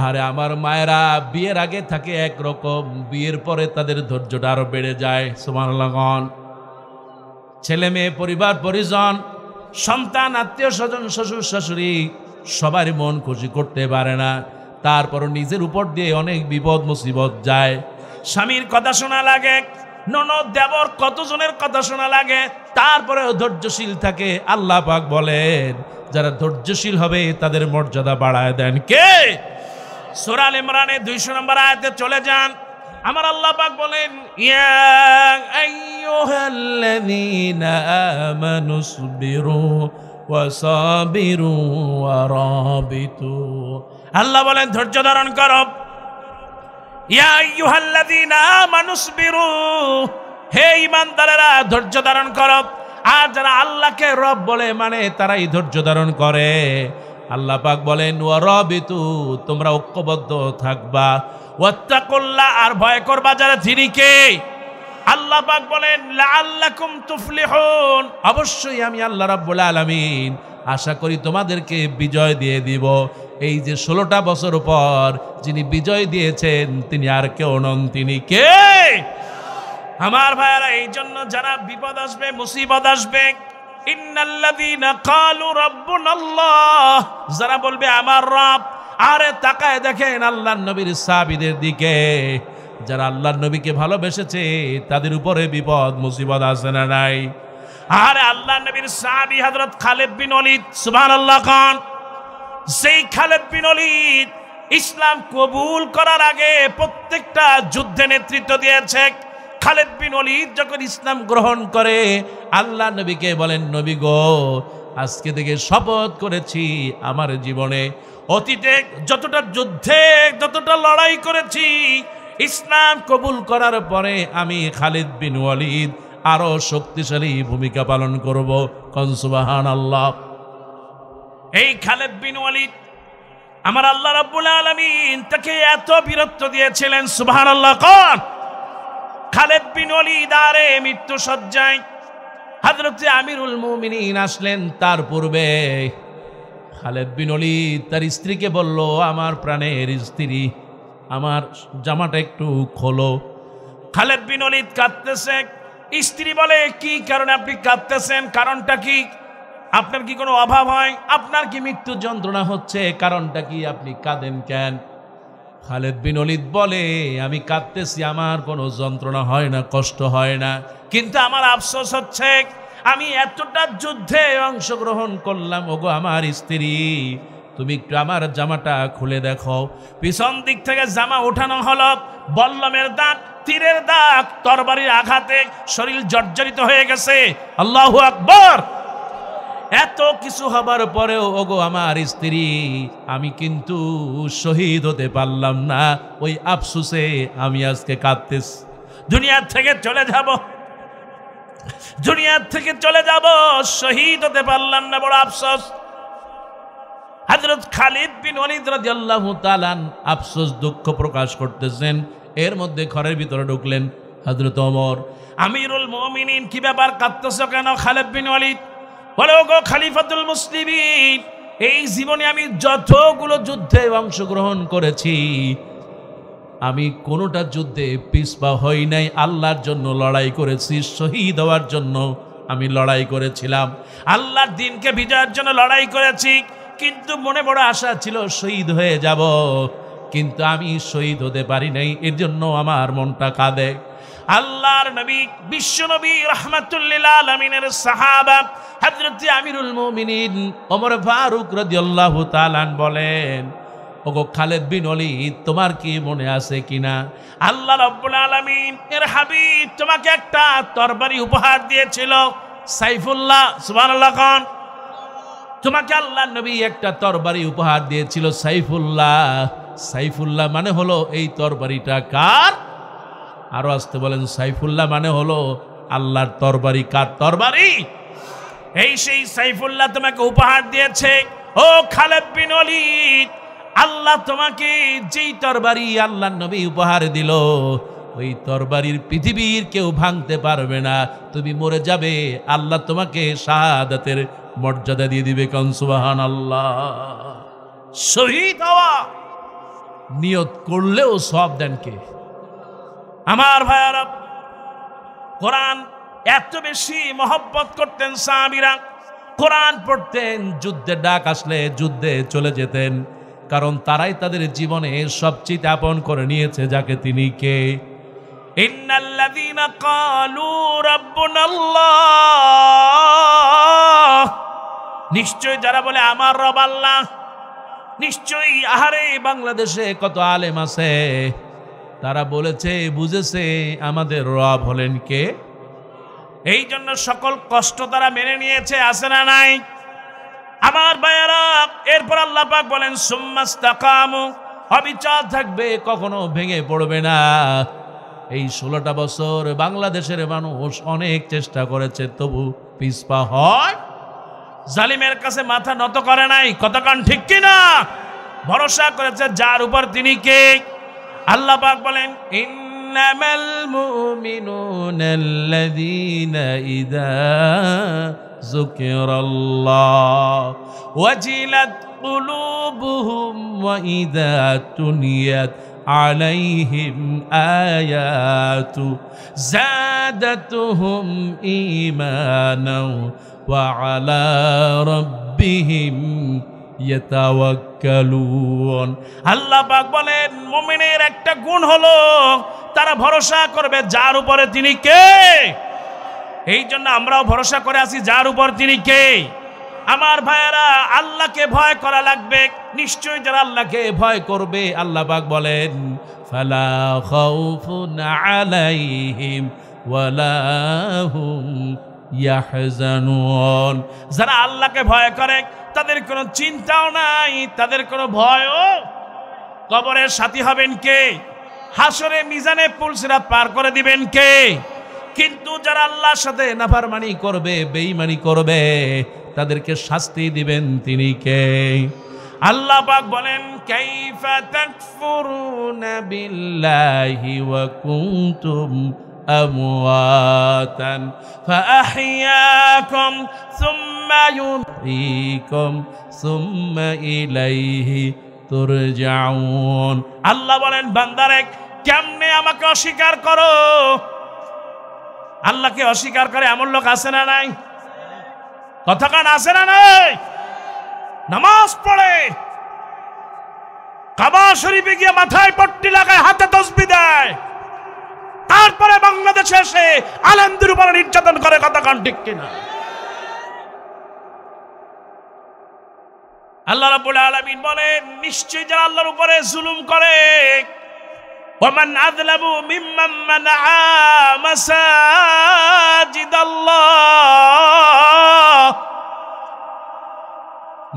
আরে আমার মায়েরা বিয়ের আগে থাকে একরকম, বিয়ের পরে তাদের ধৈর্যটা আরো বেড়ে যায়। সুবহানাল্লাহ কোন। ছেলে মেয়ে, পরিবার পরিজন, সন্তান, আত্মীয় স্বজন, শ্বশুর শাশুড়ি সবার মন খুশি করতে পারে না, তারপর নিজের উপর দিয়ে অনেক বিপদ মুসিবত যায়। স্বামীর কথা শোনা লাগে, ননদ দেবর কতজনের কথা শোনা লাগে, তারপরে ধৈর্যশীল থাকে। আল্লাহ পাক বলেন যারা ধৈর্যশীল হবে তাদের মর্যাদা বাড়ায় দেন কে? সূরা আল ইমরানে 200 নম্বর আয়াতে চলে যান। আমার আল্লাহ পাক বলেন ইয়া আইয়ুহাল্লাযীনা আমানুসবিরু ওয়াসাবিরু ওয়ারাবিতু। আল্লাহ বলেন ধৈর্য ধারণ করো। ইয়া আইয়ুহাল্লাযীনা আমানুসবিরু, হে ঈমানদারেরা ধৈর্য ধারণ করো। আর যারা আল্লাহকে রব বলে মানে তারাই ধৈর্য ধারণ করে। আল্লাহ পাক বলেন ওয়ারাবিতু, তোমরা ঐক্যবদ্ধ থাকবা। ওয়াত্তাকুল্লাহ, আর ভয় করবা যারা তিনি কে? আল্লাহ পাক বলেন লাআল্লাকুম তুফলিহুন, অবশ্যই আমি আল্লাহ রাব্বুল আলামিন আশা করি তোমাদেরকে বিজয় দিয়ে দিব। এই যে 16টা বছর পর যিনি বিজয় দিয়েছেন তিনি আর কেউ নন, তিনি কে? আমার ভাইয়েরা, এই জন্য যারা বিপদ আসবে, মুসিবত আসবে, ইন্নাল্লাযীনা ক্বালু রাব্বুনাল্লাহ, যারা বলবে আমার রব, আরে তাকায় দেখেন আল্লাহর নবীর সাহাবীদের দিকে, যারা আল্লাহর নবীকে ভালোবেসেছে তাদের উপরে বিপদ মুসিবত আসে না নাই? আরে আল্লাহর নবীর সাহাবী হযরত খালিদ বিন ওলীদ, সুবহানাল্লাহ খান, সেই খালিদ বিন ওলীদ ইসলাম কবুল করার আগে প্রত্যেকটা যুদ্ধে নেতৃত্ব দিয়েছে। খালিদ বিন ওলীদ যখন ইসলাম গ্রহণ করে আল্লাহ নবীকে বলেন নবী গো, আজকে থেকে শপথ করেছি আমার জীবনে অতীতে যতটা যুদ্ধে যতটা লড়াই করেছি, ইসলাম কবুল করার পরে আমি খালিদ বিন ওলীদ আরো শক্তিশালী ভূমিকা পালন করব। কোন সুবহানাল্লাহ। এই খালিদ বিন ওলীদ আমার আল্লাহ রাব্বুল আলামিন তাকে এত বীরত্ব দিয়েছিলেন, সুবহানাল্লাহ। কোন খালিদ বিন ওলীদ আরে মৃত্যু সজ্জায় হযরত আমিরুল মুমিনিন আসলেন। তার পূর্বে খালেদ বিন ওলীদ তার স্ত্রীকে বলল, আমার প্রাণের স্ত্রী, আমার জামাটা একটু খোলো। খালেদ বিন ওলীদ কাঁদতেছে। স্ত্রী বলে, কি কারণে আপনি কাঁদতেছেন? কারণটা কি? আপনার কি কোনো অভাব হয়? আপনার কি মৃত্যু যন্ত্রণা হচ্ছে? কারণটা কি? আপনি কাঁদেন কেন? খালেদ বিন ওলীদ বলে, আমি কাঁদতেছি, আমার কোনো যন্ত্রণা হয় না, কষ্ট হয় না, কিন্তু আমার আফসোস হচ্ছে আমি এতটা যুদ্ধে অংশগ্রহণ করলাম, ওগো আমার স্ত্রী, তুমি একটু আমার জামাটা খুলে দেখো। পিছন দিক থেকে জামা ওঠানো হলো। বল্লমের দাগ, তীরের দাগ, তরবারির আঘাতে শরীর জর্জরিত হয়ে গেছে। আল্লাহু আকবার। এত কিছু হবার পরেও ওগো আমার স্ত্রী, আমি কিন্তু শহীদ হতে পারলাম না। ওই আফসোসে আমি আজকে কাঁদতেছি। দুনিয়ার থেকে চলে যাব, দুনিয়ার থেকে চলে যাব, শহীদ হতে পারলাম না, বড় আফসোস। হযরত খালিদ বিন ওলীদ রাদিয়াল্লাহু তাআলা আফসোস, দুঃখ প্রকাশ করতেছেন। এর মধ্যে ঘরের ভিতরে ঢুকলেন হযরত ওমর। আমিরুল মুমিনিন, কি ব্যাপার, কাঁদতেছো কেন? খালিদ বিন ওলীদ বলে, ওগো খলিফাতুল মুসলিমিন, এই জীবনে আমি যতগুলো যুদ্ধে অংশগ্রহণ করেছি, আমি কোনোটা যুদ্ধে পিছপা হই নাই। আল্লাহর জন্য লড়াই করেছি, শহীদ হওয়ার জন্য আমি লড়াই করেছিলাম, আল্লাহর দ্বীনকে বিজয়ের জন্য লড়াই করেছি। কিন্তু মনে বড় আশা ছিল শহীদ হয়ে যাব, কিন্তু আমি শহীদ হতে পারি নাই, এর জন্য আমার মনটা কাঁদে। আল্লাহর নবী, বিশ্ব নবী রাহমাতুল লিল আলামিনের সাহাবা হযরত আমিরুল মুমিনিন ওমর ফারুক রাদিয়াল্লাহু তাআলা বলেন, ওগো খালেদ বিন ওলীদ, তোমার কি মনে আছে কিনা, আল্লাহ রাব্বুল আলামিন এর হাবিব তোমাকে একটা তরবারি উপহার দিয়েছিল, সাইফুল্লাহ। সুবহানাল্লাহ খান। তোমাকে আল্লাহ নবী একটা তরবারি উপহার দিয়েছিল, সাইফুল্লাহ। সাইফুল্লাহ মানে হলো এই তরবারিটা কার? আরো আসতে বলেন, সাইফুল্লাহ মানে হলো আল্লাহর তরবারি। কার তরবারি? এই সেই সাইফুল্লাহ তোমাকে উপহার দিয়েছে। ও খালেদ বিন ওলীদ, আল্লাহ তোমাকে যেই তরবারি আল্লাহর নবী উপহার দিল, ওই তরবারির পৃথিবীর কেউ ভাঙতে পারবে না। তুমি মরে যাবে, আল্লাহ তোমাকে শাহাদাতের মর্যাদা দিয়ে দিবে। কোন সুবহানাল্লাহ। শহীদ হওয়া নিয়ত করলেও সব দেন কে? আমার ভাইয়ারা, কোরআন এত বেশি মহব্বত করতেন সাহাবীরা, কোরআন পড়তেন, যুদ্ধের ডাক আসলে যুদ্ধে চলে যেতেন, কারণ তারাই তাদের জীবনে সবচেয়ে আপন করে নিয়েছে যাকে, তিনি কে? ইন্নাল্লাযীনা ক্বালু রাব্বুনাল্লাহ, নিশ্চয় যারা বলে আমার রব আল্লাহ, নিশ্চয়ই, আহারে বাংলাদেশে কত আলেম আছে, তারা বলেছে, বুঝেছে আমাদের রব হলেন কে। এই জন্য সকল কষ্ট তারা মেনে নিয়েছে, আছে না নাই? আমার ভাইয়েরা, এরপর আল্লাহ পাক বলেন, সুম্মাস্তাকামু, অবিচল থাকবে, কখনো ভেঙে পড়বে না। এই 16টা বছর বাংলাদেশের মানুষ অনেক চেষ্টা করেছে, তবু পিছপা হয়, জালিমের কাছে মাথা নত করে নাই। কতক্ষণ ঠিক কিনা? ভরসা করেছে যার উপর, তিনি কে? আল্লাহ পাক বলেন, ইন্নামাল মুমিনুনাল্লাযীনা ইযা যুকিরাল্লাহ ওয়াজিলাত কুলুবুহুম ওয়া ইযা তুলিয়াত আলাইহিম আয়াতু যাদাতুহুম ঈমানাও ওয়া আলা রাব্বিহিম ইয়াতাওয়াক্কালুন। আল্লাহ পাক বলেন, মুমিনের একটা গুণ হলো তারা ভরসা করবে যার উপরে, তিনি কে। এই জন্য আমরাও ভরসা করে আছি যার উপর, তিনি কে। আমার ভাইয়েরা, আল্লাহকে ভয় করা লাগবে। নিশ্চয় যারা আল্লাহকে ভয় করবে, আল্লাহ পাক বলেন, ফালা খাউফুন আলাইহিম ওয়ালা হুম ইয়াহজানুন। যারা আল্লাহকে ভয় করে তাদের কোনো চিন্তাও নাই, তাদের কোনো ভয়ও। কবরের সাথী হবেন কে? হাসরে মিজানে পুলসিরাত পার করে দিবেন কে? কিন্তু যারা আল্লাহর সাথে নাফরমানি করবে, বেঈমানি করবে, তাদেরকে শাস্তি দিবেন তিনি কে? আল্লাহ পাক বলেন, কাইফা তাকফুরুনা বিল্লাহি ওয়া কুনতুম أمواتا فأحياكم ثم يحييكم ثم إليه তুরজাউন। আল্লাহ বলেন বান্দারে কেমনে আমাকে অস্বীকার করো। আল্লাহকে অস্বীকার করে এমন লোক আছে না নাই? কথাকান আছে না নাই? নামাজ পড়ে, কাবা শরীফে গিয়ে মাথায় পট্টি লাগায়, হাতে তসবিহ দেয়, তারপরে বাংলাদেশে এসে আলেমদের উপরে নির্যাতন করে। কথাকান ঠিক কিনা? আল্লাহ রাব্বুল আলামিন বলেন নিশ্চয়ই যারা আল্লাহর উপরে জুলুম করে, ওয়ামান আযলামু মিম্মান মানাআ মাসাজিদাল্লাহ,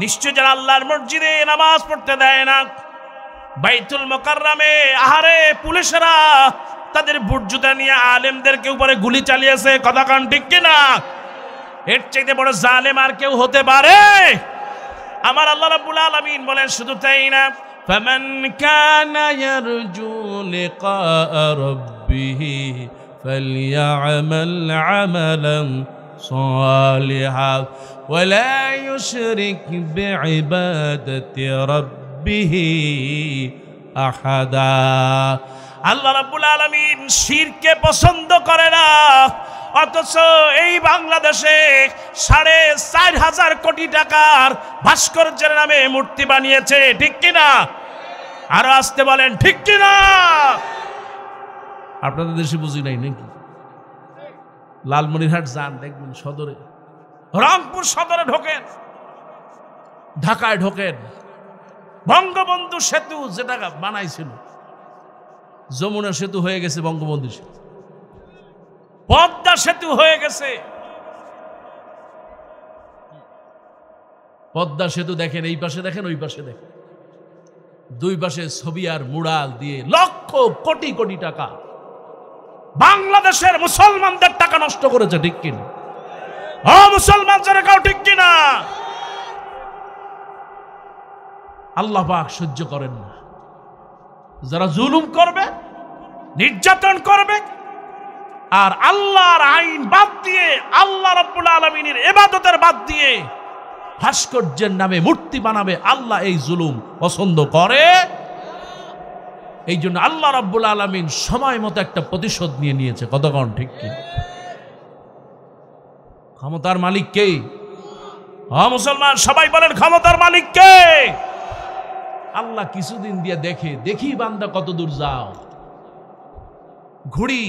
নিশ্চয়ই যারা আল্লাহর মসজিদে নামাজ পড়তে দেয় না, বাইতুল মুকাররমে আহারে পুলিশরা তাদের বুট জুতা নিয়ে আলেমদেরকে উপরে গুলি চালিয়েছে। কথা কান ঠিক কিনা? এর চাইতে বড় জালেম আর কেউ হতে পারে? আমার আল্লাহ রাব্বুল আলামিন বলেন শুধু তাই না, ফামান কানা ইয়ারজু লিকা রাব্বিহি ফালইআমাল আমালান সালিহা ওয়ালা ইউশরিক বিইবাদাতি রাব্বিহি আহাদা। আল্লাহ রাব্বুল আলামিন শিরকে পছন্দ করে না, অথচ এই বাংলাদেশে 4.5 কোটি টাকার ভাস্কর্যের নামে মূর্তি বানিয়েছে। ঠিক কিনা? আরো আসতে বলেন ঠিক কিনা? আপনাদের দেশে বুঝি নাই নাকি? লালমনিরহাট যান, দেখবেন সদরে, রংপুর সদরে ঢোকেন, ঢাকায় ঢোকেন, বঙ্গবন্ধু সেতু যেটা বানাইছিল, যমুনা সেতু হয়ে গেছে বঙ্গবন্ধু সেতু, পদ্মা সেতু হয়ে গেছে। পদ্মা সেতু দেখেন, এই পাশে দেখেন, ওই পাশে দেখেন, দুই পাশে ছবি আর মুরাল দিয়ে লক্ষ কোটি কোটি টাকা বাংলাদেশের মুসলমানদের টাকা নষ্ট করেছে। ঠিক কিনা? ও মুসলমান যারা কাউ ঠিক কিনা? আল্লাহ পাক সহ্য করেন না যারা জুলুম করবে, নির্যাতন করবে, আর আল্লাহর আইন বাদ দিয়ে, আল্লাহ রাব্বুল আলামিনের ইবাদতের বাদ দিয়ে ভাস্কর্যের নামে মূর্তি বানাবে। আল্লাহ এই জুলুম পছন্দ করে। এই জন্য আল্লাহ রাব্বুল আলামিন সময় মতো একটা প্রতিশোধ নিয়ে নিয়েছে। কতক্ষণ ঠিক কি? ক্ষমতার মালিক কে? মুসলমান সবাই বলেন ক্ষমতার মালিক কে? আল্লাহ কিছুদিন দিয়ে দেখি বান্দা কত দূর যাও। ঘুড়ি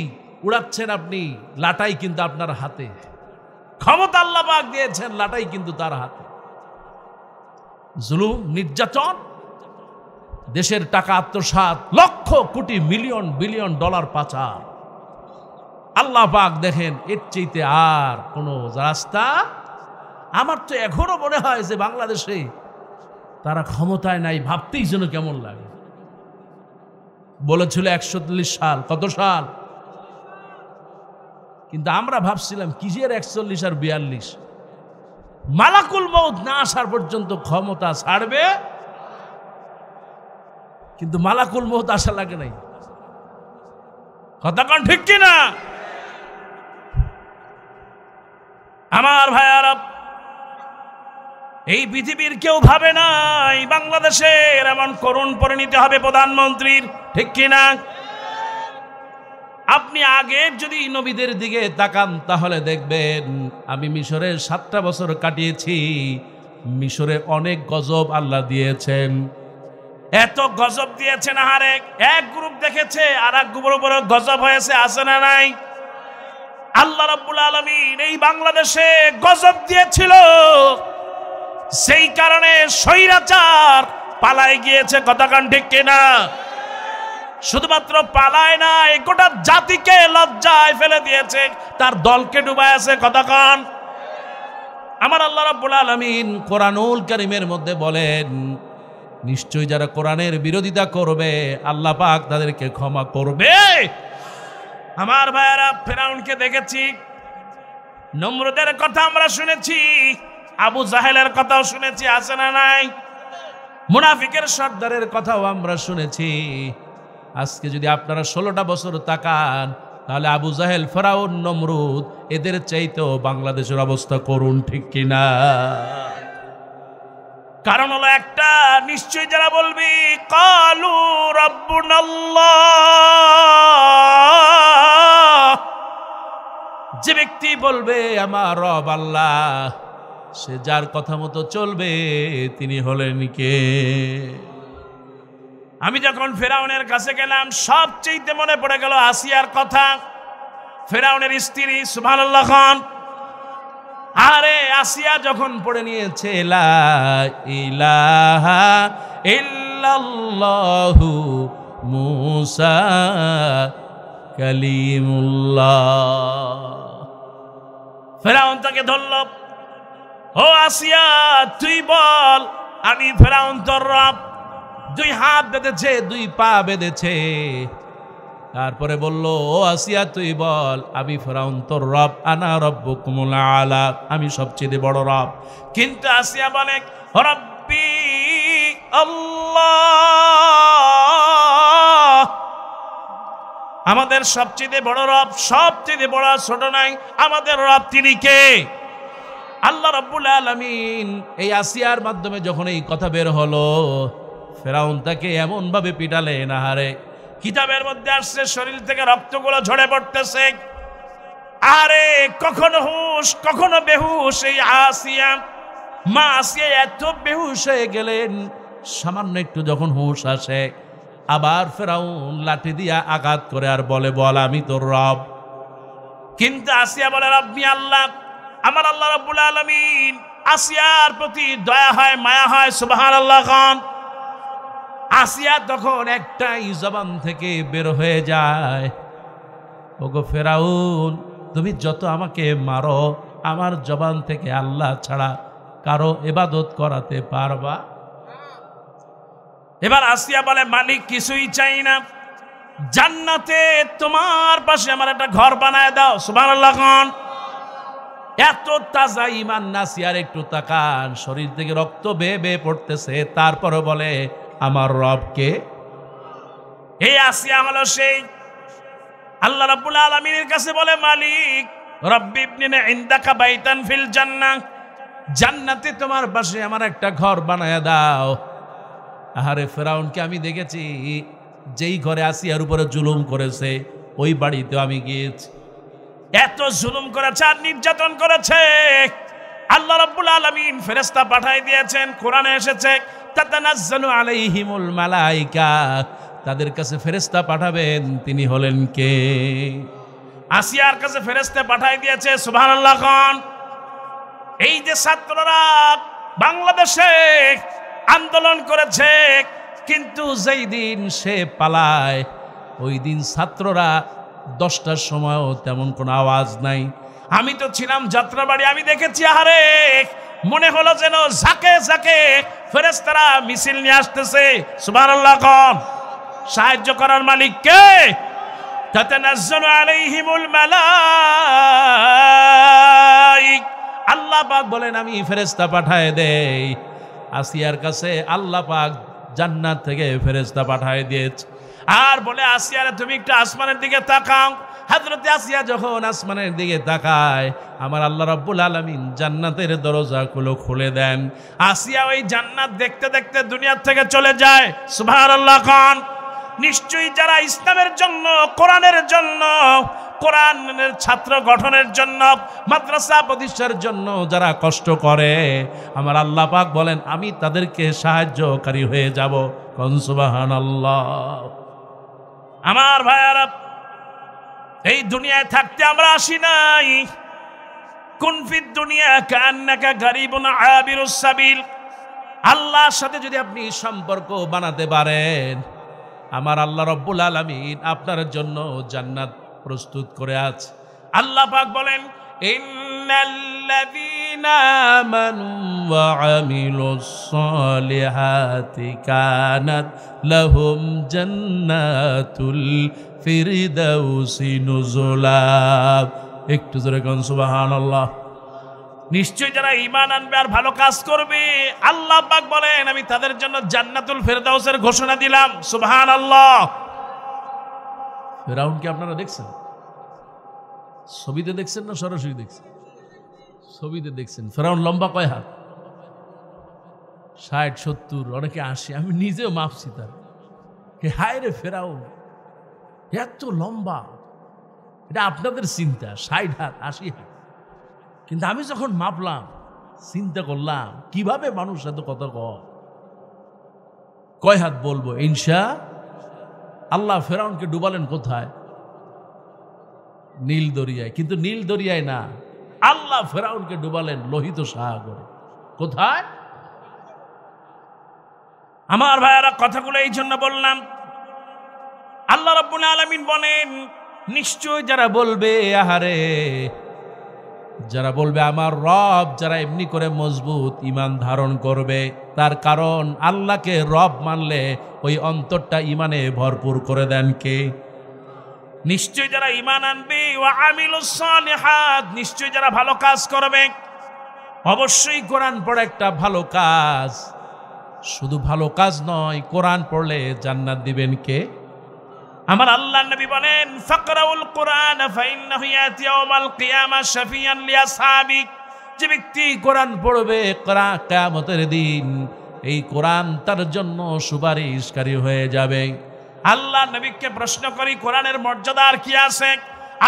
উড়াচ্ছেন আপনি, লাটাই কিন্তু আপনার হাতে। ক্ষমতা আল্লাহ পাক দিয়েছেন, লাটাই কিন্তু তার হাতে। জুলুম, নির্যাতন, দেশের টাকা আত্মসাৎ, lakh crore million billion dollar পাচার। আল্লাহ পাক দেখেন এর চাইতে আর কোন রাস্তা। আমার তো এখনো মনে হয় যে বাংলাদেশে তারা ক্ষমতায় নাই, ভাবতেই যেন কেমন লাগে। বলেছিল 140 সাল, কত সাল? কিন্তু আমরা ভাবছিলাম কিসের 41 আর 42? মালাকুল মউত না আসার পর্যন্ত ক্ষমতা ছাড়বে, কিন্তু মালাকুল মউত আসা লাগে নাই। কথা কোন ঠিক কিনা? আমার ভাইয়ারা, এই পৃথিবীর কেউ ভাবে নাই বাংলাদেশের এমন করুণ পরিণতি হবে প্রধানমন্ত্রীর। ঠিক কিনা? আপনি আগের যদি নবীদের দিকে তাকান তাহলে দেখবেন, আমি মিশরে 7টা বছর কাটিয়েছি। মিশরে অনেক গজব আল্লাহ দিয়েছেন, এত গজব দিয়েছেন। আহারে, এক গ্রুপ দেখেছে আর এক গ্রুপের উপরে গজব হয়েছে, আছে না নাই? আল্লাহ রাব্বুল আলামিন এই বাংলাদেশে গজব দিয়েছিল, সেই কারণে স্বৈরাচার পালায় গিয়েছে। কথা কান ঠিক কিনা? শুধুমাত্র পালায় না, গোটা জাতিকে লজ্জায় ফেলে দিয়েছে, তার দলকে ডুবায় আছে। কথা কান। আমার আল্লাহ রাব্বুল আলামিন কোরআনুল কারীমের মধ্যে বলেন, নিশ্চয়ই যারা কোরআনের বিরোধিতা করবে আল্লাহ পাক তাদেরকে ক্ষমা করবে। আমার ভাইয়েরা, ফেরাউনকে দেখেছি, নমরুদের কথা আমরা শুনেছি, আবু জাহেলের কথাও শুনেছি, আছে না নাই? মুনাফিকের সর্দারের কথাও আমরা শুনেছি। আজকে যদি আপনারা 16টা বছর তাকান, তাহলে আবু জাহেল, ফেরাউন, নমরুদ এদের চাইতেও বাংলাদেশের অবস্থা করুন, ঠিক কিনা? কারণ হলো একটা, নিশ্চয়ই যারা বলবি কালু রাব্বুনাল্লাহ, যে ব্যক্তি বলবে আমার রব আল্লাহ, সে যার কথা মতো চলবে তিনি হলেন কে? আমি যখন ফেরাউনের কাছে গেলাম, সবচেয়ে মনে পড়ে গেল আসিয়ার কথা, ফেরাউনের স্ত্রী, সুবহানাল্লাহ খান। আরে আসিয়া যখন পড়ে নিয়েছে লা ইলাহা ইল্লাল্লাহু মুসা কালিমুল্লাহ, ফেরাউন তাকে ধরল, ও আসিয়া তুই বল আমি ফেরাউন তোর রব। দুই হাত বেঁধেছে, দুই পা বেঁধেছে, তারপরে বলল, ও আসিয়া তুই বল আমি ফেরাউন তোর রব, আনা রব্বুকুমুল আলা, আমি সবচেয়ে বড় রব। কিন্তু আসিয়া বলে রব্বি আল্লাহ, আমাদের সবচেয়ে বড় রব, সবচেয়ে বড় ছোট নাই, আমাদের রব তিনি কে? আল্লাহ রাব্বুল আলামিন। এই আসিয়ার মাধ্যমে যখন এই কথা বের হলো, ফেরাউন তাকে এমন ভাবে পিটালেন, আহারে কিতাবের মধ্যে আসছে শরীর থেকে রক্তগুলো ঝরে পড়তেছে। আরে কখনো হুশ কখনো বেহুশ। এই আসিয়া, মা আসিয়া এত বেহুশ হয়ে গেলেন, সামান্য একটু যখন হুশ আসে, আবার ফেরাউন লাঠি দিয়া আঘাত করে আর বলে, বল আমি তোর রব। কিন্তু আসিয়া বলে রব্বি আল্লাহ, আমার আল্লাহ রাব্বুল আলামিন। আসিয়ার প্রতি দয়া হয়, মায়া হয়, সুবহানাল্লাহ খান। আসিয়া তখন একটাই জবান থেকে বের হয়ে যায়, ওগো ফেরাউন, তুমি যত আমাকে মারো, আমার জবান থেকে আল্লাহ ছাড়া কারো ইবাদত করাতে পারবা? এবার আসিয়া বলে, মালিক কিছুই চাই না, জান্নাতে তোমার পাশে আমার একটা ঘর বানায় দাও, সুবহানাল্লাহ খান। এত তাজা ঈমান নাসিয়ার, একটু তাকান, শরীর থেকে রক্ত বেয়ে বেয়ে পড়তেছে, তারপরে বলে আমার রবকে। এই আসিয়া হলো সেই আল্লাহ রাব্বুল আলামিনের কাছে বলে, মালিক রব্বি ইবনিনা ইনদাকা বাইতান ফিল জান্নাহ, জান্নাতে তোমার পাশে আমার একটা ঘর বানায়া দাও। আহারে ফেরাউনকে আমি দেখেছি, যেই ঘরে আসিয়ার উপরে জুলুম করেছে ওই বাড়িতে আমি গিয়েছি। এত জুলুম করেছে আর নির্যাতন করেছে, আল্লাহ রাব্বুল আলামিন ফেরেশতা পাঠিয়ে দিয়েছেন। কোরআনে এসেছে তাতানাজ্জালু আলাইহিমুল মালাইকা, তাদের কাছে ফেরেশতা পাঠাবেন, তিনি হলেন কে? আসিয়ার কাছে ফেরেশতা পাঠিয়ে দিয়েছে, সুবহানাল্লাহ খান। এই যে ছাত্ররা বাংলাদেশে আন্দোলন করেছে, কিন্তু যেই দিন সে পালায় ওই দিন ছাত্ররা 10টার সময়ও তেমন কোনো আওয়াজ নাই। আমি তো ছিলাম যাত্রাবাড়ি, আমি দেখেছি, আহারে মনে হলো যেন ঝাঁকে ঝাঁকে ফেরেশতারা মিছিল নিয়ে আসতেছে, সুবহানাল্লাহ খান। সাহায্য করার মালিক কে? তাতানাজ্জালু আলাইহিমুল মালাইক, আল্লাহ পাক বলেন আমি ফেরেশতা পাঠায় দেই। আসিয়ার কাছে আল্লাহ পাক জান্নাত থেকে ফেরেশতা পাঠায় দিয়েছে, আর বলে আসিয়ারে তুমি একটু আসমানের দিকে তাকাও। হযরতে আসিয়া যখন আসমানের দিকে তাকায়, আমার আল্লাহ রাব্বুল আলামিন জান্নাতের দরজাগুলো খুলে দেন। আসিয়া ওই জান্নাত দেখতে দেখতে দুনিয়া থেকে চলে যায়, সুবহানাল্লাহ খান। নিশ্চয়ই যারা ইসলামের জন্য, কোরআনের জন্য, কোরআনের ছাত্র গঠনের জন্য, মাদ্রাসা প্রতিষ্ঠার জন্য যারা কষ্ট করে, আমার আল্লাহ পাক বলেন আমি তাদেরকে সাহায্যকারী হয়ে যাব। কোন সুবহানাল্লাহ। আমার ভাইয়ারা, এই দুনিয়ায় থাকতে আমরা আসি নাই। কুন ফিদ দুনিয়া কান্নাকা গারিবুন আবিরুস সাবিল। আল্লাহর সাথে যদি আপনি সম্পর্ক বানাতে পারেন, আমার আল্লাহ রাব্বুল আলামিন আপনার জন্য জান্নাত প্রস্তুত করে আছে। আল্লাহ পাক বলেন ইন্নাল্লাযীনা আমানু ওয়া আমিলুস সালিহাতি কানাত লাহুম জান্নাতুল ফিরদাউসি নুজুলা। একটু জোরে কোন সুবহানাল্লাহ। নিশ্চয় যারা ঈমান আনবে আর ভালো কাজ করবে, আল্লাহ পাক বলেন আমি তাদের জন্য জান্নাতুল ফিরদাউসের ঘোষণা দিলাম, সুবহানাল্লাহ। ফেরাউনকে আপনারা দেখছেন, ছবিতে দেখছেন না সরাসরি দেখছেন? ছবিতে দেখছেন। ফেরাউন লম্বা কয় হাত? 60, 70, অনেকে 80। আমি নিজেও মাপছি তার। হায় রে ফেরাউন এত লম্বা, এটা আপনাদের চিন্তা, 60 হাত 80 হাত। কিন্তু আমি যখন মাপলাম, চিন্তা করলাম কিভাবে মানুষ এত কথা কয় হাত বলবো ইনশা আল্লাহ। ফেরাউনকে ডুবালেন কোথায়? নীল দরিয়ায়। কিন্তু নীল দরিয়ায় না, আল্লাহ ফেরাউনকে ডুবালেন লোহিত সাগরে। কোথায়? আমার ভাইয়ারা, কথাগুলো এই জন্য বললাম, আল্লাহ রাব্বুল আলামিন বলেন নিশ্চয় যারা বলবে আহারে, যারা বলবে আমার রব, যারা এমনি করে মজবুত ইমান ধারণ করবে, তার কারণ আল্লাহকে রব মানলে ওই অন্তরটা ইমানে ভরপুর করে দেন কে? নিশ্চয় যারা ইমান আনবে, ওয়া আমিলুস সালিহাত, নিশ্চয় যারা ভালো কাজ করবে। অবশ্যই কোরআন পড়া একটা ভালো কাজ। শুধু ভালো কাজ নয়, কোরআন পড়লে জান্নাত দিবেন কে? আমার আল্লাহর নবী বলেন ফাকরাউল কোরআন ফাইন্নাহু ইয়াতি ইয়াউমাল কিয়ামা শাফিয়ান লিআসহাবি, যে ব্যক্তি কোরআন পড়বে কিয়ামতের দিন এই কোরআন তার জন্য সুপারিশকারী হয়ে যাবে। আল্লাহর নবীকে প্রশ্ন করি কোরআনের মর্যাদা আর কি আছে?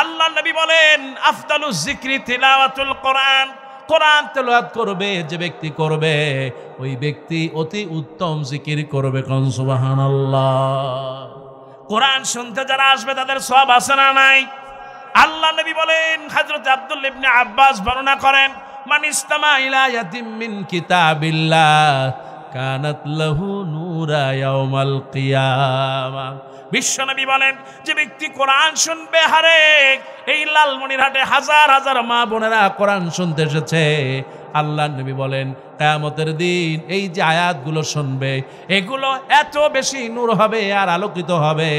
আল্লাহর নবী বলেন আফদালুজ যিকরি তিলাওয়াতুল কোরআন, কোরআন তেলাওয়াত করবে যে ব্যক্তি করবে, ওই ব্যক্তি অতি উত্তম জিকির করবে। কোন সুবহানাল্লাহ। কোরআন শুনতে যারা আসবে তাদের সওয়াব আছে না নাই? আল্লাহ নবী বলেন, হযরত আব্দুল্লাহ ইবনে আব্বাস বর্ণনা করেন, মান ইসতামা ইলা ইয়াতিম মিন কিতাবিল্লাহ কানাত লাহু নূরা ইয়াউমাল কিয়ামা। বিশ্বনবী বলেন যে ব্যক্তি কোরআন শুনবে, হারে এই লালমনিরহাটে হাজার হাজার মা বোনেরা কোরআন শুনতে এসেছে, আল্লাহ নবী বলেন কিয়ামতের দিন এই যে আয়াতগুলো শুনবে এগুলো এত বেশি নূর হবে আর আলোকিত হবে,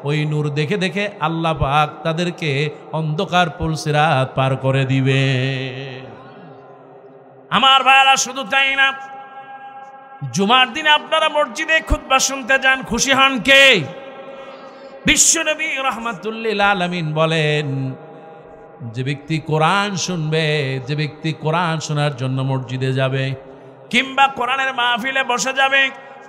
ওই নূর দেখে দেখে আল্লাহ পাক তাদেরকে অন্ধকার পুল সিরাত পার করে দিবে। আমার ভাইরা, শুধু তাই না, জুমার দিন আপনারা মসজিদে খুতবা শুনতে যান, খুশি হন কে? বিশ্বনবী রাহমাতুল্লিল আলামিন বলেন যে ব্যক্তি কোরআন শুনবে, যে ব্যক্তি কোরআন শোনার জন্য মসজিদে যাবে কিংবা কোরআনের মাহফিলে বসে যাবে,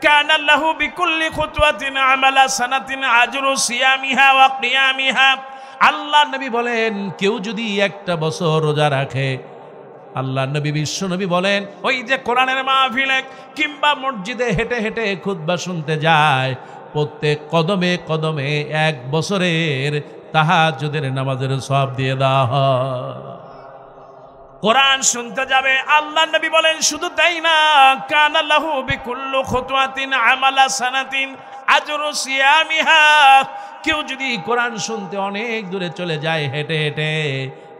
কানা লাহু বিকুল্লি খুতওয়াতিন আমালা সানাতিন আজরু সিয়ামিহা ওয়া কিয়ামিহা। আল্লাহ নবী বলেন কেউ যদি একটা বছর রোজা রাখে, আল্লাহ নবী বিশ্বনবী বলেন ওই যে কোরআনের মাহফিলে কিংবা মসজিদে হেঁটে হেঁটে খুতবা শুনতে যায়, প্রত্যেক কদমে কদমে 1 বছরের তাহাজ্জুদের নামাজের সওয়াব দিয়ে দেওয়া হয়। কোরআন শুনতে যাবে, আল্লাহ নবী বলেন শুধু তাই না, কানা লাহু বিকুল্লি খুতওয়াতিন আমালা সানাতিন আজরু সিয়ামিহা। কেউ যদি কোরআন শুনতে অনেক দূরে চলে যায় হেঁটে হেঁটে,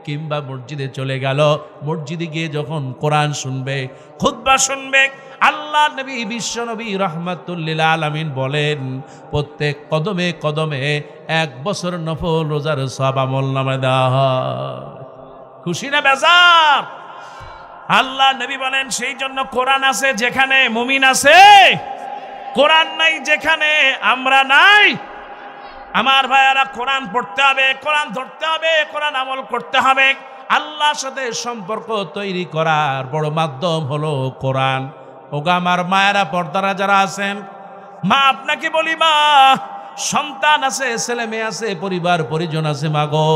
কিংবা মসজিদে চলে গেল, মসজিদে গিয়ে যখন কোরআন শুনবে, খুতবা শুনবে, আল্লাহ নবী বিশ্বনবী রাহমাতুল্লিল আলামিন বলেন প্রত্যেক কদমে কদমে 1 বছর নফল রোজার সওয়াব আমলনামায় দেওয়া হয়। খুশি না বেজার? আল্লাহ নবী বলেন সেই জন্য কোরআন আছে যেখানে মুমিন আছে, কোরআন নাই যেখানে আমরা নাই। আমার ভাইয়ারা, কোরআন পড়তে হবে, কোরআন ধরতে হবে, কোরআন আমল করতে হবে। আল্লাহর সাথে সম্পর্ক তৈরি করার বড় মাধ্যম হলো কোরআন। ওগো আমার মায়েরা, পর্দারা যারা আছেন, মা আপনাকে বলি, মা সন্তান আছে, ছেলে মেয়ে আছে, পরিবার পরিজন আছে, মা গো,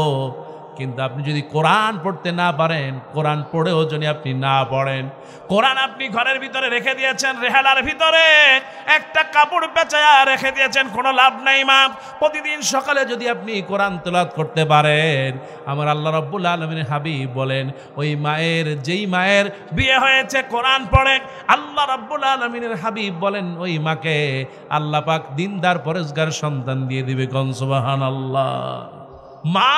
কিন্তু আপনি যদি কোরআন পড়তে না পারেন, কোরআন পড়েও যদি আপনি না পড়েন, কোরআন আপনি ঘরের ভিতরে রেখে দিয়েছেন, রেহালার ভিতরে একটা কাপড় পেঁচায়া রেখে দিয়েছেন, কোনো লাভ নাই মা। প্রতিদিন সকালে যদি আপনি কোরআন তেলাওয়াত করতে পারেন, আমার আল্লাহ রাব্বুল আলামিনের হাবিব বলেন ওই মায়ের, যেই মায়ের বিয়ে হয়েছে কোরআন পড়ে, আল্লাহ রাব্বুল আলামিনের হাবিব বলেন ওই মাকে আল্লাহ পাক দিনদার পরেজগার সন্তান দিয়ে দিবে। কোন সুবহানাল্লাহ। মা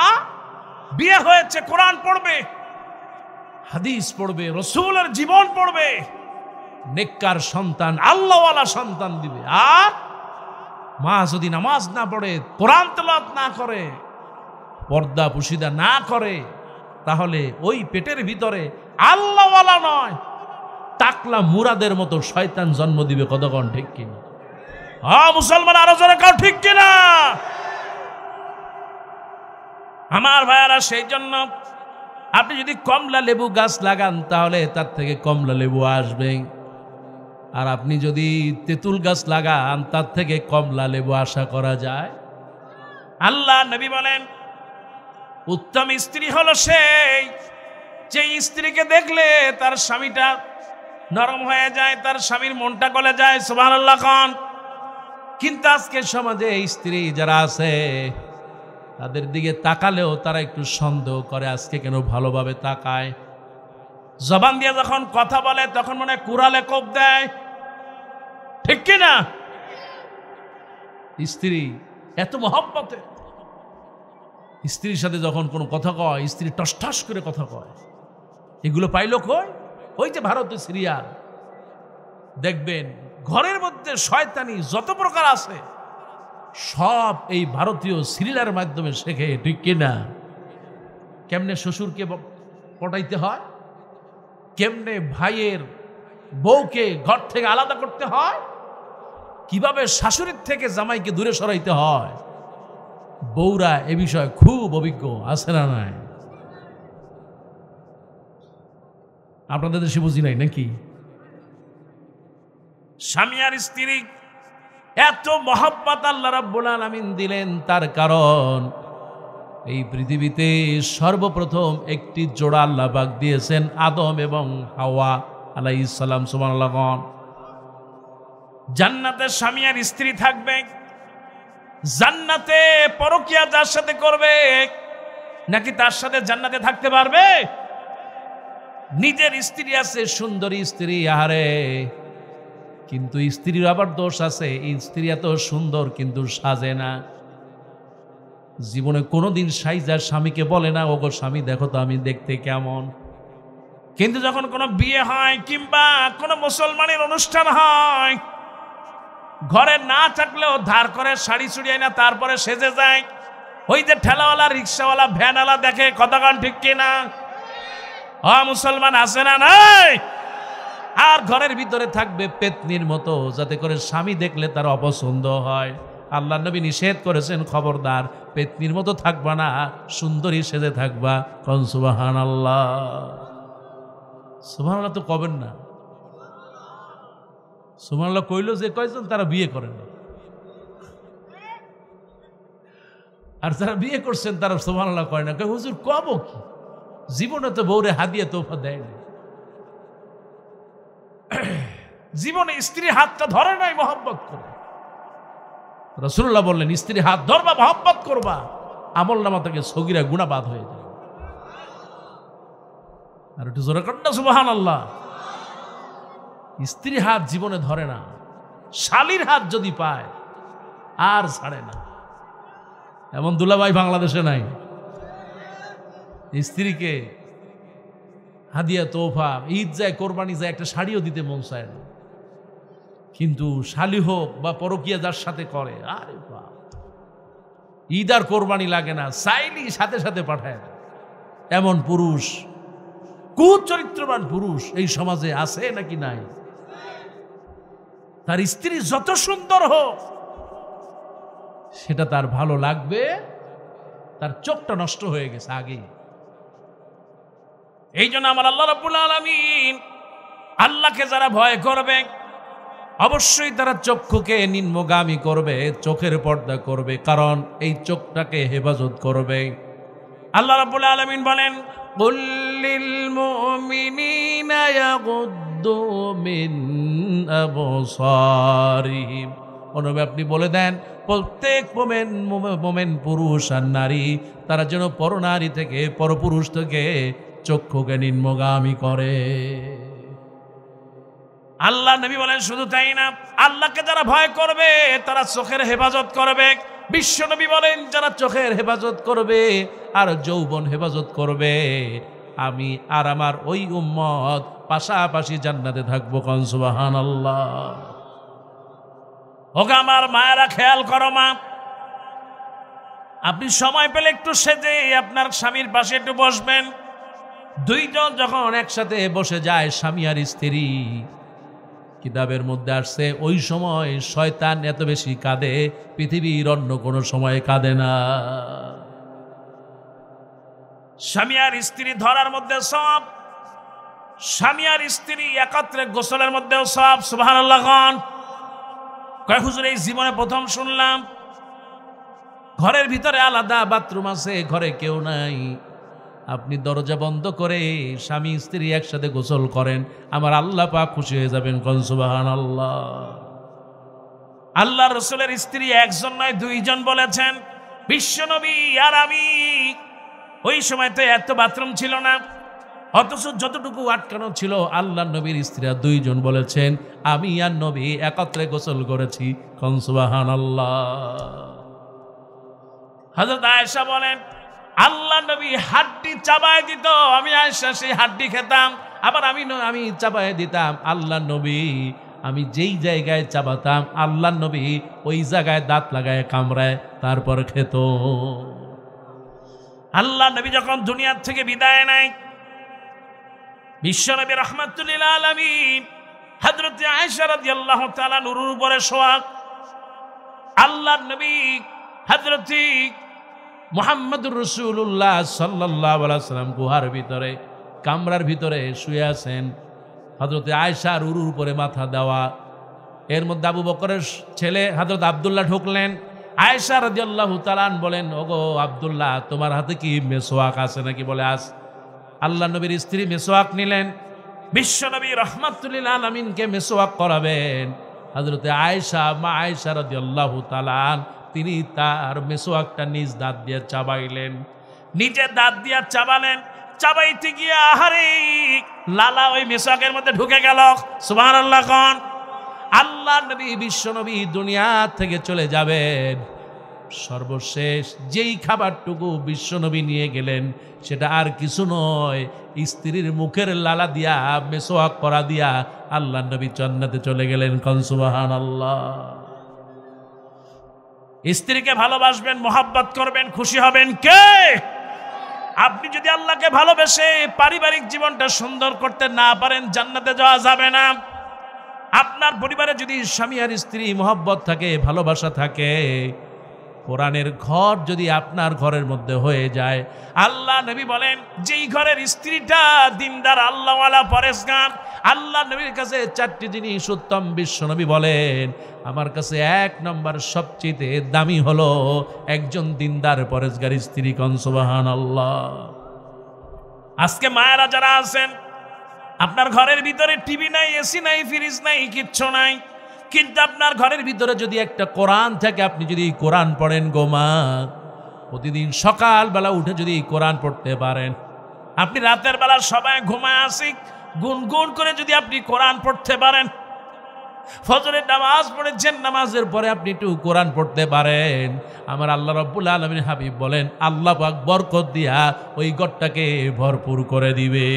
বিয়ে হয়েছে, কোরআন পড়বে, হাদিস পড়বে, রাসূলের জীবন পড়বে, নেককার সন্তান, আল্লাহওয়ালা সন্তান দিবে। আর মা যদি নামাজ না পড়ে, কোরআন তেলাওয়াত না করে, পর্দা পুশিদা না করে, তাহলে ওই পেটের ভিতরে আল্লাহওয়ালা নয়, টাকলা মুরাদের মতো শয়তান জন্ম দিবে। কতক্ষণ ঠিক কিনা? হ্যাঁ মুসলমান, আরো জোরে কাও ঠিক কিনা? আমার ভাইয়ারা, সেই জন্য আপনি যদি কমলা লেবু গাছ লাগান তাহলে তার থেকে কমলা লেবু আসবে, আর আপনি যদি তেঁতুল গাছ লাগান তার থেকে কমলা লেবু আশা করা যায়? আল্লাহ নবী বলেন, উত্তম স্ত্রী হলো সেই যে স্ত্রীকে দেখলে তার স্বামীটা নরম হয়ে যায়, তার স্বামীর মনটা গলে যায়। সুবহানাল্লাহ খান। কিন্তু আজকে সমাজে স্ত্রী যারা আছে তাদের দিকে তাকালেও তারা একটু সন্দেহ করে, আজকে কেন ভালোভাবে তাকায়। জবান দিয়ে যখন কথা বলে তখন মনে হয় কুড়ালে কোপ দেয়, ঠিক কিনা? স্ত্রী এত মহব্বতে, স্ত্রীর সাথে যখন কোনো কথা কয় স্ত্রী টস টস করে কথা কয়। এগুলো পাইল কই? ওই যে ভারতীয় সিরিয়াল দেখবেন, ঘরের মধ্যে শয়তানি যত প্রকার আছে সব এই ভারতীয় সিরিয়ালের মাধ্যমে শেখে, ঠিক কিনা? কেমনে শ্বশুরকে পটাইতে হয়, কেমনে ভাইয়ের বউকে ঘর থেকে আলাদা করতে হয়, কিভাবে শাশুড়ির থেকে জামাইকে দূরে সরাইতে হয়। বউরা এ বিষয়ে খুব অভিজ্ঞ, আছে না নাই? আপনাদের দেশে বুঝি নাই নাকি? স্বামী আর স্ত্রী এত মহব্বত আল্লাহ রাব্বুল আলামিন দিলেন, তার কারণ এই পৃথিবীতে সর্বপ্রথম একটি জোড়া আল্লাহ পাক দিয়েছেন, আদম এবং হাওয়া আলাইহিস সালাম। সুবহানাল্লাহ। জান্নাতে স্বামী আর স্ত্রী থাকবে, জান্নাতে পরকিয়া যার সাথে করবে নাকি তার সাথে জান্নাতে থাকতে পারবে? নিজের স্ত্রী আছে, সুন্দরী স্ত্রী, আহারে, কিন্তু স্ত্রীর আবার দোষ আছে, এই স্ত্রী এত সুন্দর কিন্তু সাজে না। জীবনে কোনোদিন সাইজা স্বামীকে বলে না, ওগো স্বামী দেখো তো আমি দেখতে কেমন। কিন্তু যখন কোনো বিয়ে হয় কিংবা কোনো মুসলমানের অনুষ্ঠান হয়, ঘরে না থাকলেও ধার করে শাড়ি চুড়িয়ে না তারপরে সেজে যায়। ওই যে ঠেলাওয়ালা, রিক্সাওয়ালা, ভ্যানওয়ালা দেখে, কতক্ষণ ঠিক কিনা? মুসলমান আছে না নাই? আর ঘরের ভিতরে থাকবে পেতনির মতো, যাতে করে স্বামী দেখলে তার অপছন্দ হয়। আল্লাহ নবী নিষেধ করেছেন, খবরদার পেতনির মতো থাকবা না, সুন্দরী সেজে থাকবা। কোন সুবহানাল্লাহ। সুবহানাল্লাহ তো কবেন না। সুবহানাল্লাহ কইল যে কয়জন তারা বিয়ে করেন, আর যারা বিয়ে করছেন তারা সুবহানাল্লাহ কয় না। কয় হুজুর কব কি, জীবনে তো বউরে হাদিয়া তোফা দেয় না, জীবনে স্ত্রীর হাতটা ধরে নাই মহব্বত করে। রাসূলুল্লাহ বললেন, স্ত্রীর হাত ধরবা, মহব্বত করবা, আমল নামা থেকে সগীরা গুনাহ বাদ হয়ে যাবে। আর একটু জোরে কর না সুবহানাল্লাহ। স্ত্রীর হাত জীবনে ধরে না, শালীর হাত যদি পায় আর ছাড়ে না। এমন দুলাভাই বাংলাদেশে নাই। স্ত্রীকে হাদিয়া তোফা, ঈদ যায়, কোরবানি যায়, একটা শাড়িও দিতে মন চায় না, কিন্তু শালী হোক বা পরকিয়া যার সাথে করে, আরে বাপ, ঈদ আর কোরবানি লাগে না, চাইলি সাথে সাথে পাঠায় না। এমন পুরুষ, কুচরিত্রবান পুরুষ এই সমাজে আছে নাকি নাই? তার স্ত্রী যত সুন্দর হোক সেটা তার ভালো লাগবে, তার চোখটা নষ্ট হয়ে গেছে আগেই। এই জন্য আমার আল্লাহ রাব্বুল আলামিন, আল্লাহকে যারা ভয় করবে অবশ্যই তারা চক্ষুকে নিম্নগামী করবে, চোখের পর্দা করবে, কারণ এই চোখটাকে হেফাজত করবে। আল্লাহ রাব্বুল আলামিন বলেন, কুল লিল মুমিনিনা ইয়াগুদ্দু মিন আবসারিহিম। নবী আপনি বলে দেন, প্রত্যেক মোমেন পুরুষ আর নারী তারা যেন পরনারী থেকে, পরপুরুষ থেকে চক্ষুকে নিম্নগামী করে। আল্লাহ নবী বলেন, শুধু তাই না, আল্লাহকে যারা ভয় করবে তারা চোখের হেফাজত করবে। বিশ্ব নবী বলেন, যারা চোখের হেফাজত করবে আর যৌবন হেফাজত করবে, আমি আর আমার ওই উম্মত পাশাপাশি জান্নাতে থাকবো। কোন সুবহানাল্লাহ। ওকে আমার মায়েরা, খেয়াল করো মা, আপনি সময় পেলে একটু সেজে আপনার স্বামীর পাশে একটু বসবেন। দুইজন যখন একসাথে বসে যায়, স্বামী আর স্ত্রী, কিতাবের মধ্যে আসছে ওই সময় শয়তান এত বেশি কাঁদে, পৃথিবীর অন্য কোনো সময় কাঁদে না। স্বামী আর স্ত্রী ধরার মধ্যে সব, স্বামী আর স্ত্রী একত্রে গোসলের মধ্যেও সব। সুবহানাল্লাহ। কয় হুজুর এই জীবনে প্রথম শুনলাম ঘরের ভিতরে আলাদা বাথরুম আছে, ঘরে কেউ নাই, আপনি দরজা বন্ধ করে স্বামী স্ত্রী একসাথে গোসল করেন, আমার আল্লাহ পাক খুশি হয়ে যাবেন। কোন সুবহানাল্লাহ। আল্লাহ রাসূলের স্ত্রী একজন নয় দুইজন বলেছেন। বিশ্বনবী আর আমি, ওই সময় তো এত বাথরুম ছিল না, অথচ যতটুকু আটকানো ছিল আল্লাহ নবীর স্ত্রীরা দুইজন বলেছেন আমি আর নবী একত্রে গোসল করেছি। কোন সুবহানাল্লাহ। হযরত আয়েশা বলেন আল্লাহ নবী হাড্ডি চাবায় দিত, আমি আয়েশা সেই হাড্ডি খেতাম, আবার আমি চাবায় দিতাম। আল্লাহ নবী আমি যেই জায়গায় চাবাতাম আল্লাহ নবী ওই জায়গায় দাঁত লাগায় কামড়ায় তারপর খেত। আল্লাহ নবী যখন দুনিয়ার থেকে বিদায় নেয়, বিশ্বনবী রাহমাতুল লিল আলামিন হযরত আয়েশা রাদিয়াল্লাহু তাআলা নূর উপরে শোয়া, আল্লাহ নবী হযরত মুহাম্মদুর রাসূলুল্লাহ সাল্লাল্লাহু আলাইহি ওয়াসাল্লাম গুহার ভিতরে কামরার ভিতরে শুয়ে আছেন, হযরত আয়েশার উরুর উপরে মাথা দেওয়া। এর মধ্যে আবু বকরের ছেলে হযরত আব্দুল্লাহ ঢুকলেন। আয়েশা রাদিয়াল্লাহু তাআলা বলেন ওগো আব্দুল্লাহ তোমার হাতে কি মেসওয়াক আছে নাকি? বলে আস। আল্লাহ নবীর স্ত্রী মেসওয়াক নিলেন, বিশ্বনবী রাহমাতুল লিল আলামিনকে মেসওয়াক করাবেন। হযরত আয়েশা মা আয়েশা রাদিয়াল্লাহু তাআলা তিনি তার মেসওয়াকটা নিজ দাঁত দিয়ে চাবাইলেন, নিজে দাঁত দিয়ে চাবালেন। চাবাইতে গিয়ে আহারে লালা ওই মেসওয়াকের মধ্যে ঢুকে গেল। সুবহানাল্লাহ। কোন আল্লাহ নবী বিশ্বনবী দুনিয়া থেকে চলে যাবেন, সর্বশেষ যেই খাবারটুকু বিশ্বনবী নিয়ে গেলেন সেটা আর কিছু নয়, স্ত্রীর মুখের লালা দিয়া মেসওয়াক করা দিয়া আল্লাহ নবী জান্নাতে চলে গেলেন। কোন সুবহানাল্লাহ। স্ত্রীকে ভালোবাসবেন, মোহাব্বত করবেন, খুশি হবেন কে? আপনি যদি আল্লাহকে ভালোবেসে পারিবারিক জীবনটা সুন্দর করতে না পারেন জান্নাতে যাওয়া যাবে না। আপনার পরিবারে যদি স্বামী আর স্ত্রী মোহাব্বত থাকে, ভালোবাসা থাকে, কোরআনের ঘর যদি আপনার ঘরের মধ্যে হয়ে যায়, আল্লাহ নবী বলেন যেই ঘরের স্ত্রীটা দিনদার আল্লাহওয়ালা পরেশগার, আল্লাহ নবীর কাছে চারটি জিনিস উত্তম। বিশ্ব নবী বলেন আমার কাছে এক নম্বর সবচেয়ে দামি হলো একজন দিনদার পরেশগার স্ত্রী। কোন সুবহানাল্লাহ। আজকে মায়েরা যারা আছেন আপনার ঘরের ভিতরে টিভি নাই, এসি নাই, ফ্রিজ নাই, কিচ্ছু নাই, কিন্তু আপনার ঘরের ভিতরে যদি একটা কোরআন থাকে, আপনি যদি কোরআন পড়েন গো মা, প্রতিদিন সকালবেলা উঠে যদি কোরআন পড়তে পারেন, আপনি রাতের বেলা সবাই ঘুমায় আসি গুনগুন করে যদি আপনি কোরআন পড়তে পারেন, ফজরের নামাজ পড়েছেন, নামাজের পরে আপনি একটু কোরআন পড়তে পারেন, আমার আল্লাহ রাব্বুল আলামিন হাবিব বলেন আল্লাহ পাক বরকত দিয়া ওই ঘরটাকে ভরপুর করে দিবে।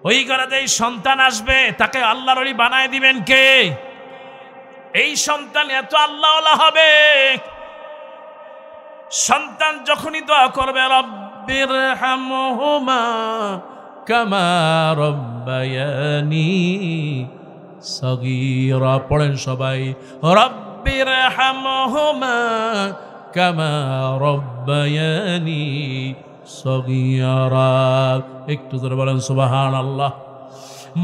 ওই ঘরে যেই সন্তান আসবে তাকে আল্লাহর ওলি বানায় দিবেন কে? এই সন্তান এত আল্লাহওয়ালা হবে, সন্তান যখনই দোয়া করবে রব্বিরহামহুমা কামা রব্বায়ানি সগীরা, পড়েন সবাই রব্বিরহামহুমা কামা রব্বায়ানি সগীরা। একটু ধরে বলেন সুবহানাল্লাহ।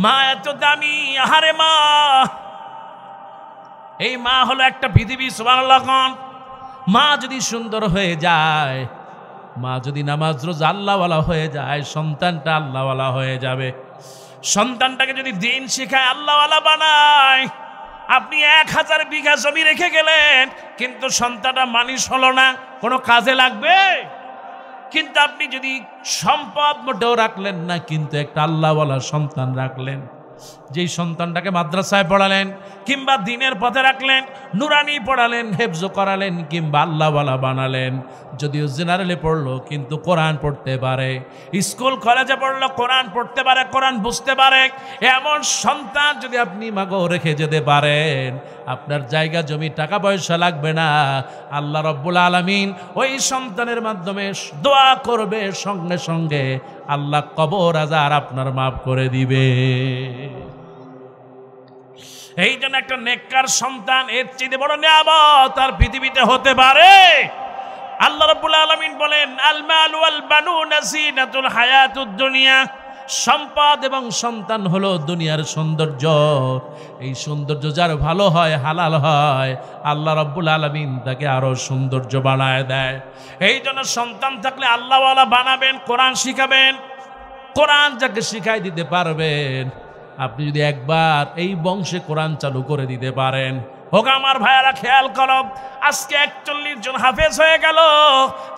মা এত দামি, আহারে মা, এই মা হলো একটা পৃথিবী। সুবহানাল্লাহ। কোন মা যদি সুন্দর হয়ে যায়, মা যদি নামাজ রোজা আল্লাহওয়ালা হয়ে যায়, সন্তানটা আল্লাহওয়ালা হয়ে যাবে। সন্তানটাকে যদি দিন শেখায়, আল্লাহওয়ালা বানায়, আপনি 1000 বিঘা জমি রেখে গেলেন কিন্তু সন্তানটা মানুষ হলো না, কোনো কাজে লাগবে? কিন্তু আপনি যদি সম্পদ মোটেও রাখলেন না, কিন্তু একটা আল্লাহওয়ালা সন্তান রাখলেন, যেই সন্তানটাকে মাদ্রাসায় পড়ালেন কিংবা দিনের পথে রাখলেন, নুরানি পড়ালেন, হেফজ করালেন কিংবা আল্লাহওয়ালা বানালেন, যদিও জেনারেলে পড়লো কিন্তু কোরআন পড়তে পারে, স্কুল কলেজে পড়লো কোরআন পড়তে পারে, কোরআন বুঝতে পারে, এমন সন্তান যদি আপনি মাগো রেখে যেতে পারেন, আপনার জায়গা জমি টাকা পয়সা লাগবে না। আল্লাহ রাব্বুল আলামিন ওই সন্তানের মাধ্যমে দোয়া করবে, সঙ্গে সঙ্গে আল্লাহ কবর আযাব আপনার মাফ করে দিবে। এই জন্য একটা নেককার সন্তান এর চেয়ে বড় নিয়ামত আর পৃথিবীতে হতে পারে? আল্লাহ রাব্বুল আলামিন বলেন, আল মাল ওয়াল বানুনা জিনাতুল হায়াতুদ দুনিয়া, সম্পদ এবং সন্তান হলো দুনিয়ার সৌন্দর্য। এই সৌন্দর্য যার ভালো হয়, হালাল হয়, আল্লাহ রাব্বুল আলামিন তাকে আরো সৌন্দর্য বানায় দেয়। এই জন্য সন্তান থাকলে আল্লাহওয়ালা বানাবেন, কোরআন শিখাবেন। কোরআন যাকে শিখাই দিতে পারবেন, আপনি যদি একবার এই বংশে কোরআন চালু করে দিতে পারেন, হোক আমার ভাইয়ারা খেয়াল করো, আজকে 41 জন হাফেজ হয়ে গেল।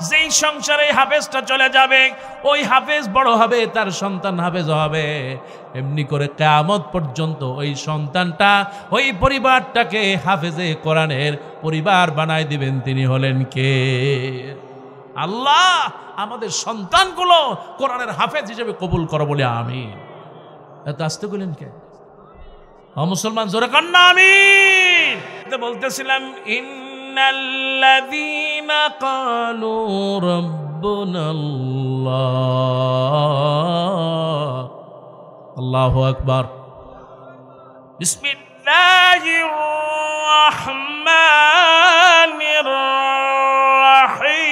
যেই সংসারে হাফেজটা চলে যাবে, ওই হাফেজ বড় হবে, তার সন্তান হাফেজ হবে। এমনি করে কিয়ামত পর্যন্ত ওই সন্তানটা, ওই পরিবারটাকে হাফেজে কোরআনের পরিবার বানায় দিবেন। তিনি হলেন কে? আল্লাহ। আমাদের সন্তানগুলো কোরআনের হাফেজ হিসেবে কবুল করো বলে আমিন। এত আসতে বলেন কে? মুসলমান জোরে কন্যা আমিন। বলতেছিলাম, ইন্নাল্লাযীনা ক্বালু রাব্বুনাল্লাহ, আল্লাহু আকবার, বিসমিল্লাহির রাহমানির রাহিম।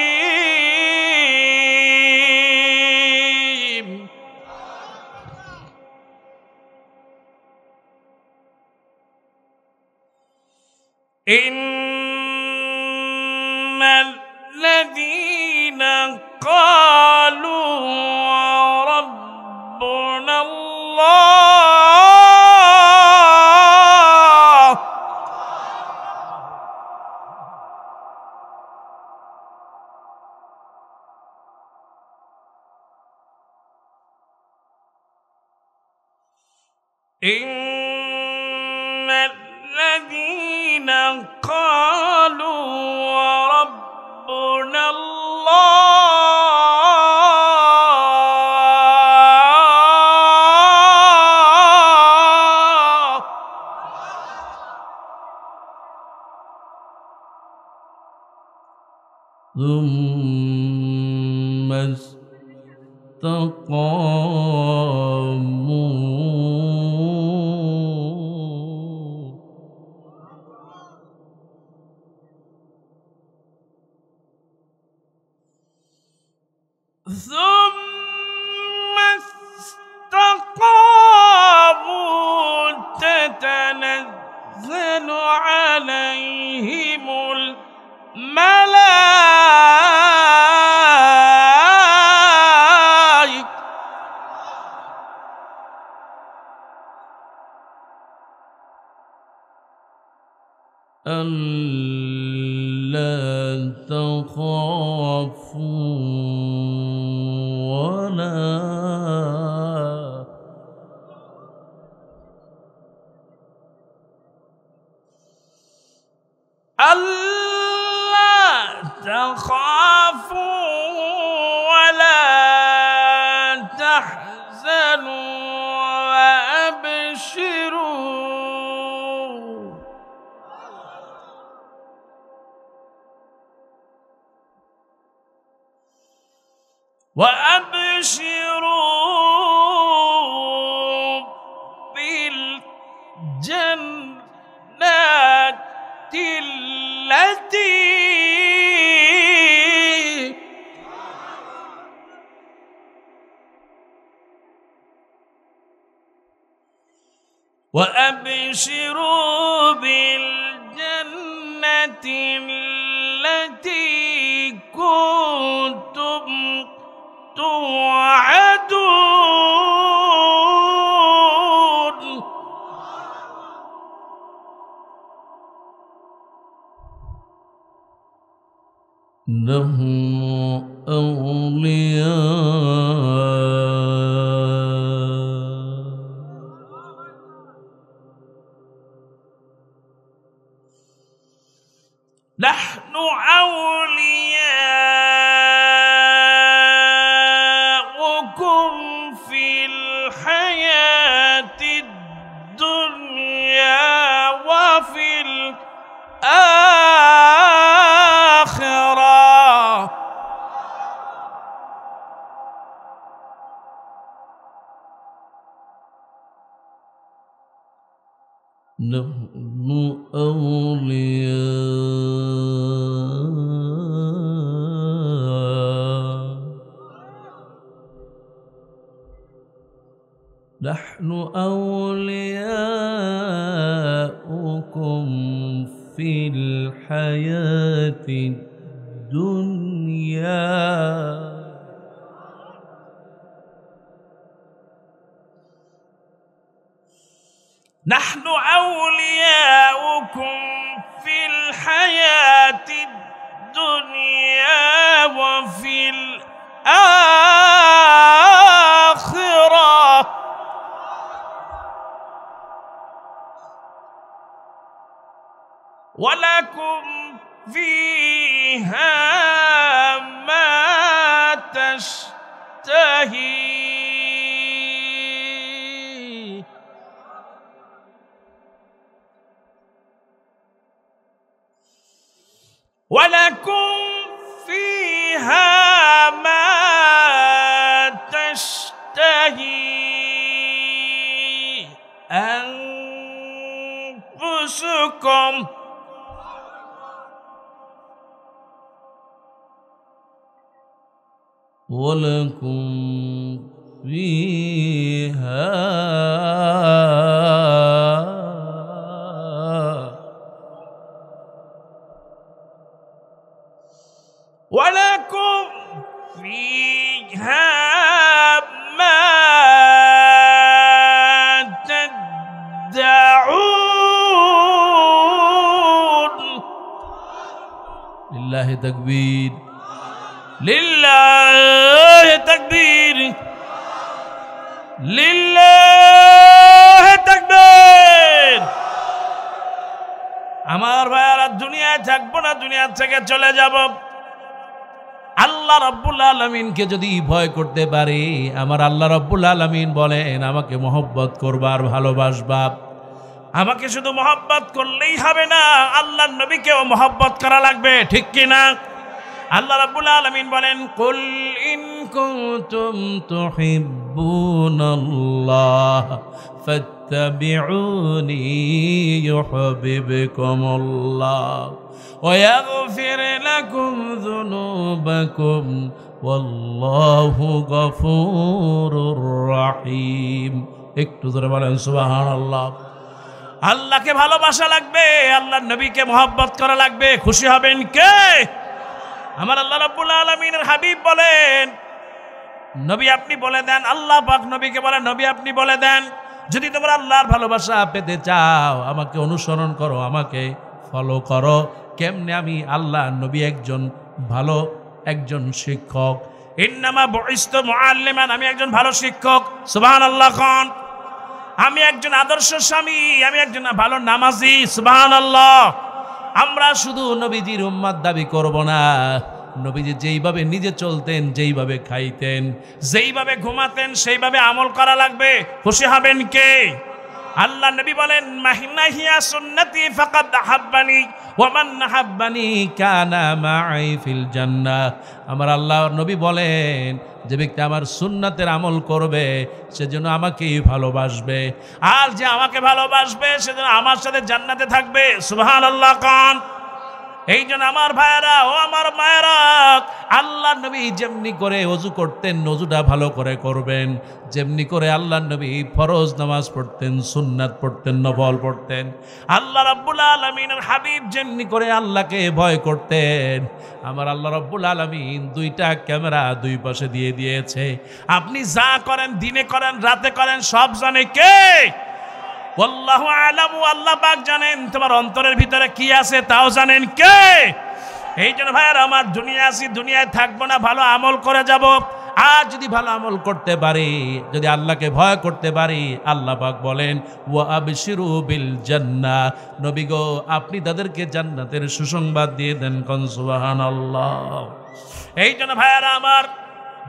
ইন্নাল্লাযীনা ক্বালু রাব্বুনাল্লাহ, ইন্নাল্লাযীনা ক্বালু রাব্বুনাল্লাহ, থুম্মা ইসতাকামু, ثم استقاموا تتنزل عليهم الملائكة ألا تخافوا ولا تحزنوا وأبشروا بالجنات التي التي كنتم توعدون لهم نحن أولياؤكم في الحياة الدنيا وفي الآخرة نحن أولياؤكم نحن أولياؤكم في الحياة الدنيا نحن أولياؤكم في الحياة الدنيا وفي الآخرة ولكم فيها ما تشتهي ولكم فيها ما تشتهي أنفسكم ولكم فيها ولكم فيها ما تدعون لله تكبير لله تكبير لله تكبير আমার ভাইয়ারা দুনিয়ায় থাকবো না, দুনিয়া থেকে চলে যাব। আল্লাহ রাব্বুল আলামিনকে যদি ভয় করতে পারি, আমার আল্লাহ রাব্বুল আলামিন বলেন আমাকে মহব্বত করবা আর ভালোবাসবা। আমাকে শুধু মহব্বত করলেই হবে না, আল্লাহর নবীকেও মহব্বত করা লাগবে, ঠিক কি না? আল্লাহ রাব্বুল আলামিন বলেন কুল ইন কুনতুম তুহিব্বুনাল্লাহ ফাত্তাবিউনি ইউহিব্বুকুমুল্লাহ ওয়া ইয়াগফির লাকুম যুনুবাকুম ওয়াল্লাহু গফুরুর রহিম। একটু জোরে বলেন সুবহানাল্লাহ। আল্লাহকে ভালোবাসা লাগবে, আল্লাহর নবীকে মহব্বত করা লাগবে। খুশি হবেন কে? আমার আল্লাহ রাব্বুল আলামিনের হাবিব বলেন নবী আপনি বলে দেন, আল্লাহ পাক নবীকে বলেন নবী আপনি বলে দেন, যদি তোমরা আল্লাহর ভালোবাসা পেতে চাও আমাকে অনুসরণ করো, আমাকে ফলো করো। কেমনে? আমি আল্লাহ নবী একজন ভালো একজন শিক্ষক। ইন্নামা বুইসতু মুআল্লিমান, আমি একজন ভালো শিক্ষক। সুবহানাল্লাহ খান। আমি একজন আদর্শ স্বামী, আমি একজন ভালো নামাজি। সুবহানাল্লাহ। আমরা শুধু নবীজির উম্মত দাবি করব না, নবীজি যেইভাবে নিজে চলতেন, যেইভাবে খাইতেন, যেইভাবে ঘুমাতেন, সেইভাবে আমল করা লাগবে। খুশি হবেন কে? আল্লাহ নবী বলেন মাহিনাহিয়া সুন্নতি ফাকাদ হাব্বানি ওয়া মান হাব্বানি কানা মাই ফিল জান্নাহ। আমার আল্লাহ নবী বলেন যে ব্যক্তি আমার সুন্নাতের আমল করবে সেজন্য আমাকেই ভালোবাসবে, আর যে আমাকে ভালোবাসবে সেজন্য আমার সাথে জান্নাতে থাকবে। সুবহানাল্লাহ কান। এই জন্য আমার ভাইয়েরা ও আমার মায়েরা, আল্লাহ নবী যেমনি করে ওযু করতেন ওযুটা ভালো করে করবেন, যেমনি করে আল্লাহ নবী ফরজ নামাজ পড়তেন, সুন্নাত পড়তেন, নফল পড়তেন। আল্লাহ রাব্বুল আলামিনের হাবিব যেমনি করে আল্লাহকে ভয় করতেন, আমার আল্লাহ রাব্বুল আলামিন দুইটা ক্যামেরা দুই পাশে দিয়ে দিয়েছে। আপনি যা করেন, দিনে করেন রাতে করেন, সব জানে কে? আল্লাহু আলামু, আল্লাহ পাক জানেন। তোমার অন্তরের ভিতরে কি আছে তাও জানেন কে? এই জন্য ভাইয়ারা আমার, দুনিয়া আছি, দুনিয়ায় থাকবো না, ভালো আমল করে যাব। আর যদি ভালো আমল করতে পারি, যদি আল্লাহকে ভয় করতে পারি, আল্লাহ পাক বলেন ওয়া আবশিরু বিল জান্নাহ, নবী গো আপনি তাদেরকে জান্নাতের সুসংবাদ দিয়ে দেন। কোন সুবহানাল্লাহ। এই জন্য ভাইয়ারা আমার,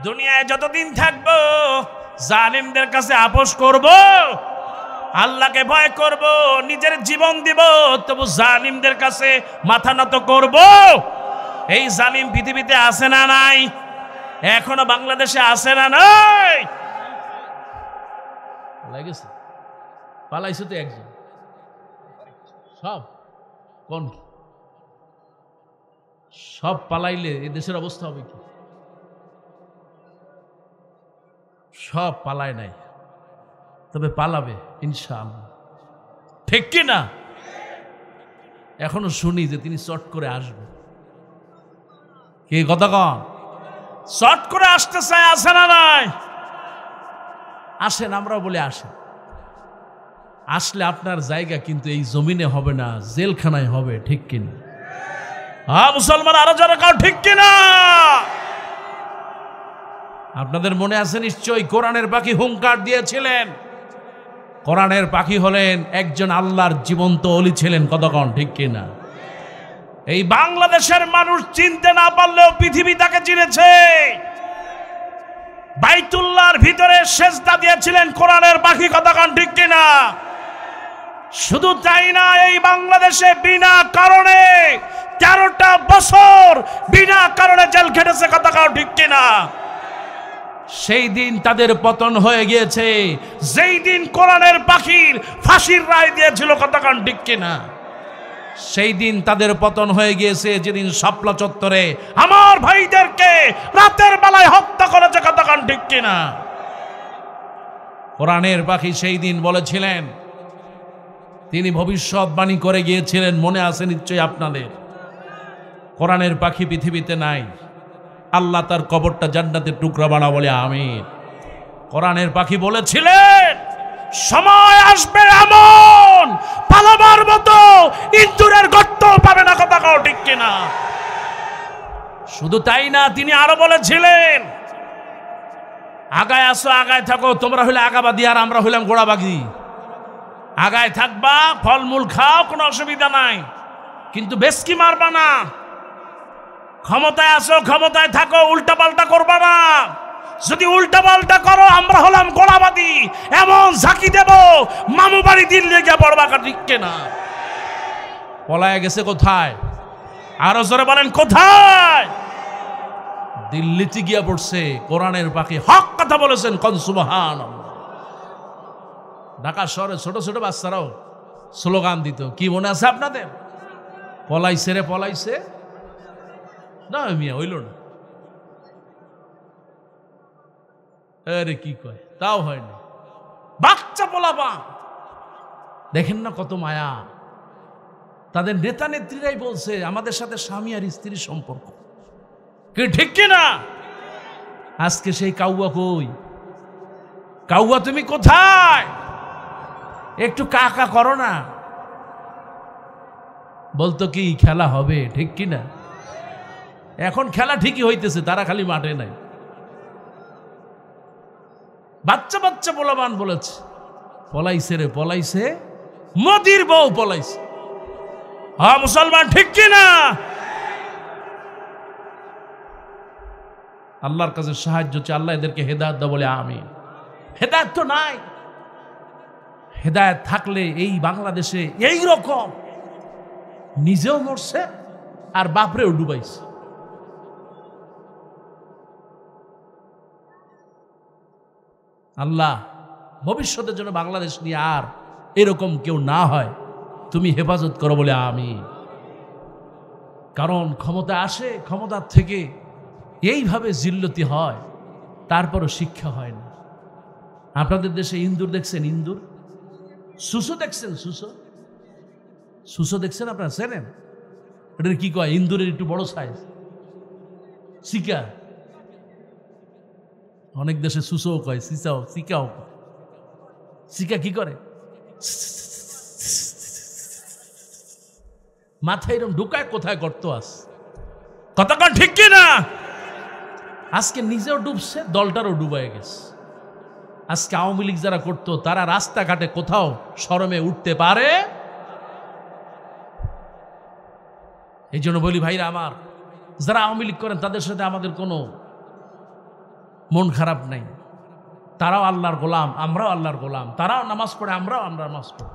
দুনিয়ায় যতদিন থাকবো জালিমদের কাছে আপোষ করব, আল্লাহকে ভয় করব, নিজের জীবন দিব, তবু জালিমদের কাছে মাথা নত করব। এই জালিম পৃথিবীতে আছে না নাই? এখনো বাংলাদেশে আছে না নাই? লাগেছে পালাইছে তো একজন, সব কোন সব পালাইলে এই দেশের অবস্থা হবে কি? সব পালায় নাই, তবে পালাবে ইনশাআল্লাহ, ঠিক কি না? এখনো শুনি যে তিনি চট করে আসবে। কি কথা কন? চট করে আসতে চায়, আসে না নাই? আসেন, আমরাও বলে আসেন। আসলে আপনার জায়গা কিন্তু এই জমিনে হবে না, জেলখানায় হবে, ঠিক কিনা? হ্যাঁ মুসলমান, আরো যারা কাও ঠিক কিনা? আপনাদের মনে আছে নিশ্চয়ই, কোরআনের পাখি হুঙ্কার দিয়েছিলেন। কোরআনের পাখি হলেন একজন আল্লাহর জীবন্ত ওলি ছিলেন, কতক্ষণ ঠিক কিনা? এই বাংলাদেশের মানুষ চিনতে না পারলেও পৃথিবী তাকে চিনেছে। বাইতুল্লাহর ভিতরে সেজদা দিয়েছিলেন কোরআনের পাখি, কতক্ষণ ঠিক কিনা? শুধু তাই না, এই বাংলাদেশে বিনা কারণে 13টা বছর বিনা কারণে জেল খেটেছে, কতক্ষণ ঠিক কিনা? সেই দিন তাদের পতন হয়ে গিয়েছে যেই দিন কোরআনের পাখির ফাঁসির রায় দিয়েছিল, কতক্ষণ ঠিক কিনা? সেই দিন তাদের পতন হয়ে গিয়েছে যেদিন শাপলা চত্বরে আমার ভাইদেরকে রাতের বেলায় হত্যা করেছে, কতক্ষণ ঠিক কিনা? কোরআনের পাখি সেই দিন বলেছিলেন, তিনি ভবিষ্যৎবাণী করে গিয়েছিলেন, মনে আছে নিশ্চয়ই আপনাদের। কোরআনের পাখি পৃথিবীতে নাই, আল্লাহ তার কবরটা জান্নাতের টুকরা বানা বলে আমিন। কোরআনের পাখি বলেছিলেন, সময় আসবে এমন পালাবার মতো ইন্দুরের গর্ত পাবে না, কথা কও ঠিক কিনা? শুধু তাই না, তিনি আরো বলেছিলেন, আগায় আসো, আগায় থাকো, তোমরা হইলে আগাবাদী আর আমরা হইলাম গোড়াবাগি। আগায় থাকবা, ফলমূল খাও, কোনো অসুবিধা নাই, কিন্তু বেশকি মারবা না। ক্ষমতায় আসো, ক্ষমতায় থাকো, উল্টা পাল্টা করবা না। যদি উল্টা পাল্টা করো, আমরা হলাম গোড়াবাদী, এমন ঝাঁকি দেব মামু বাড়ি দিল্লি গিয়ে পড়বা, ঠিক কিনা? পলায় গেছে কোথায়? আরো জোরে বলেন, কোথায়? দিল্লিতে গিয়া পড়ছে। কোরআনের পাখি হক কথা বলেছেন, কোন সুবহানাল্লাহ। ঢাকা শহরে ছোট ছোট বাচ্চারাও স্লোগান দিত, কি মনে আছে আপনাদের? পলাইছে রে পলাইছে, না মিয়া হইল না, আরে কি কয়, তাও হয়নি। বাচ্চা পোলাপা দেখেন না কত মায়া। তাদের নেতা নেত্রীরাই বলছে আমাদের সাথে স্বামী আর স্ত্রীর সম্পর্ক, কি ঠিক কিনা? আজকে সেই কাউয়া কই? কাউয়া তুমি কোথায়? একটু কাকা করো না, বলতো কি খেলা হবে, ঠিক কিনা? এখন খেলা ঠিকই হইতেছে, তারা খালি মাঠে নাই। বাচ্চা বাচ্চা পোলাবান বলেছে, পলাইছে রে পলাইছে, মোদির বউ পলাইছে। হ্যাঁ মুসলমান, ঠিক কিনা? আল্লাহর কাছে সাহায্য চাই, আল্লাহ এদেরকে হেদায়েত দাও বলে আমিন। হেদায়েত তো নাই। হেদায়েত থাকলে এই বাংলাদেশে এই রকম নিজেও মরছে আর বাপরেও ডুবাইছে। আল্লাহ ভবিষ্যতের জন্য বাংলাদেশ নিয়ে আর এরকম কেউ না হয় তুমি হেফাজত করো বলে আমিন। কারণ ক্ষমতা আসে, ক্ষমতার থেকে এইভাবে জিল্লতি হয়, তারপরও শিক্ষা হয় না। আপনাদের দেশে ইন্দুর দেখছেন? ইন্দুর, সুসো দেখছেন? সুসো, সুসো দেখছেন? আপনারা চেনেন? এটার কি কয়? ইন্দুরের একটু বড় সাইজ, শিকা। অনেক দেশে সুসো কয়, সিসাও, সিকাও কয়। সিকা কি করে? মাথায় এরকম ঢুকায়, কোথায় গর্ত আছে, কতক্ষণ ঠিক কিনা? আজকে নিজেও ডুবছে, দলটারও ডুবাই গেছে। আজকে আওয়ামী লীগ যারা করতো, তারা রাস্তাঘাটে কোথাও শরমে উঠতে পারে? এই জন্য বলি ভাইরা আমার, যারা আওয়ামী লীগ করেন তাদের সাথে আমাদের কোনো মন খারাপ নাই। তারাও আল্লাহর গোলাম, আমরাও আল্লাহর গোলাম। তারাও নামাজ পড়ে, আমরাও নামাজ পড়ি।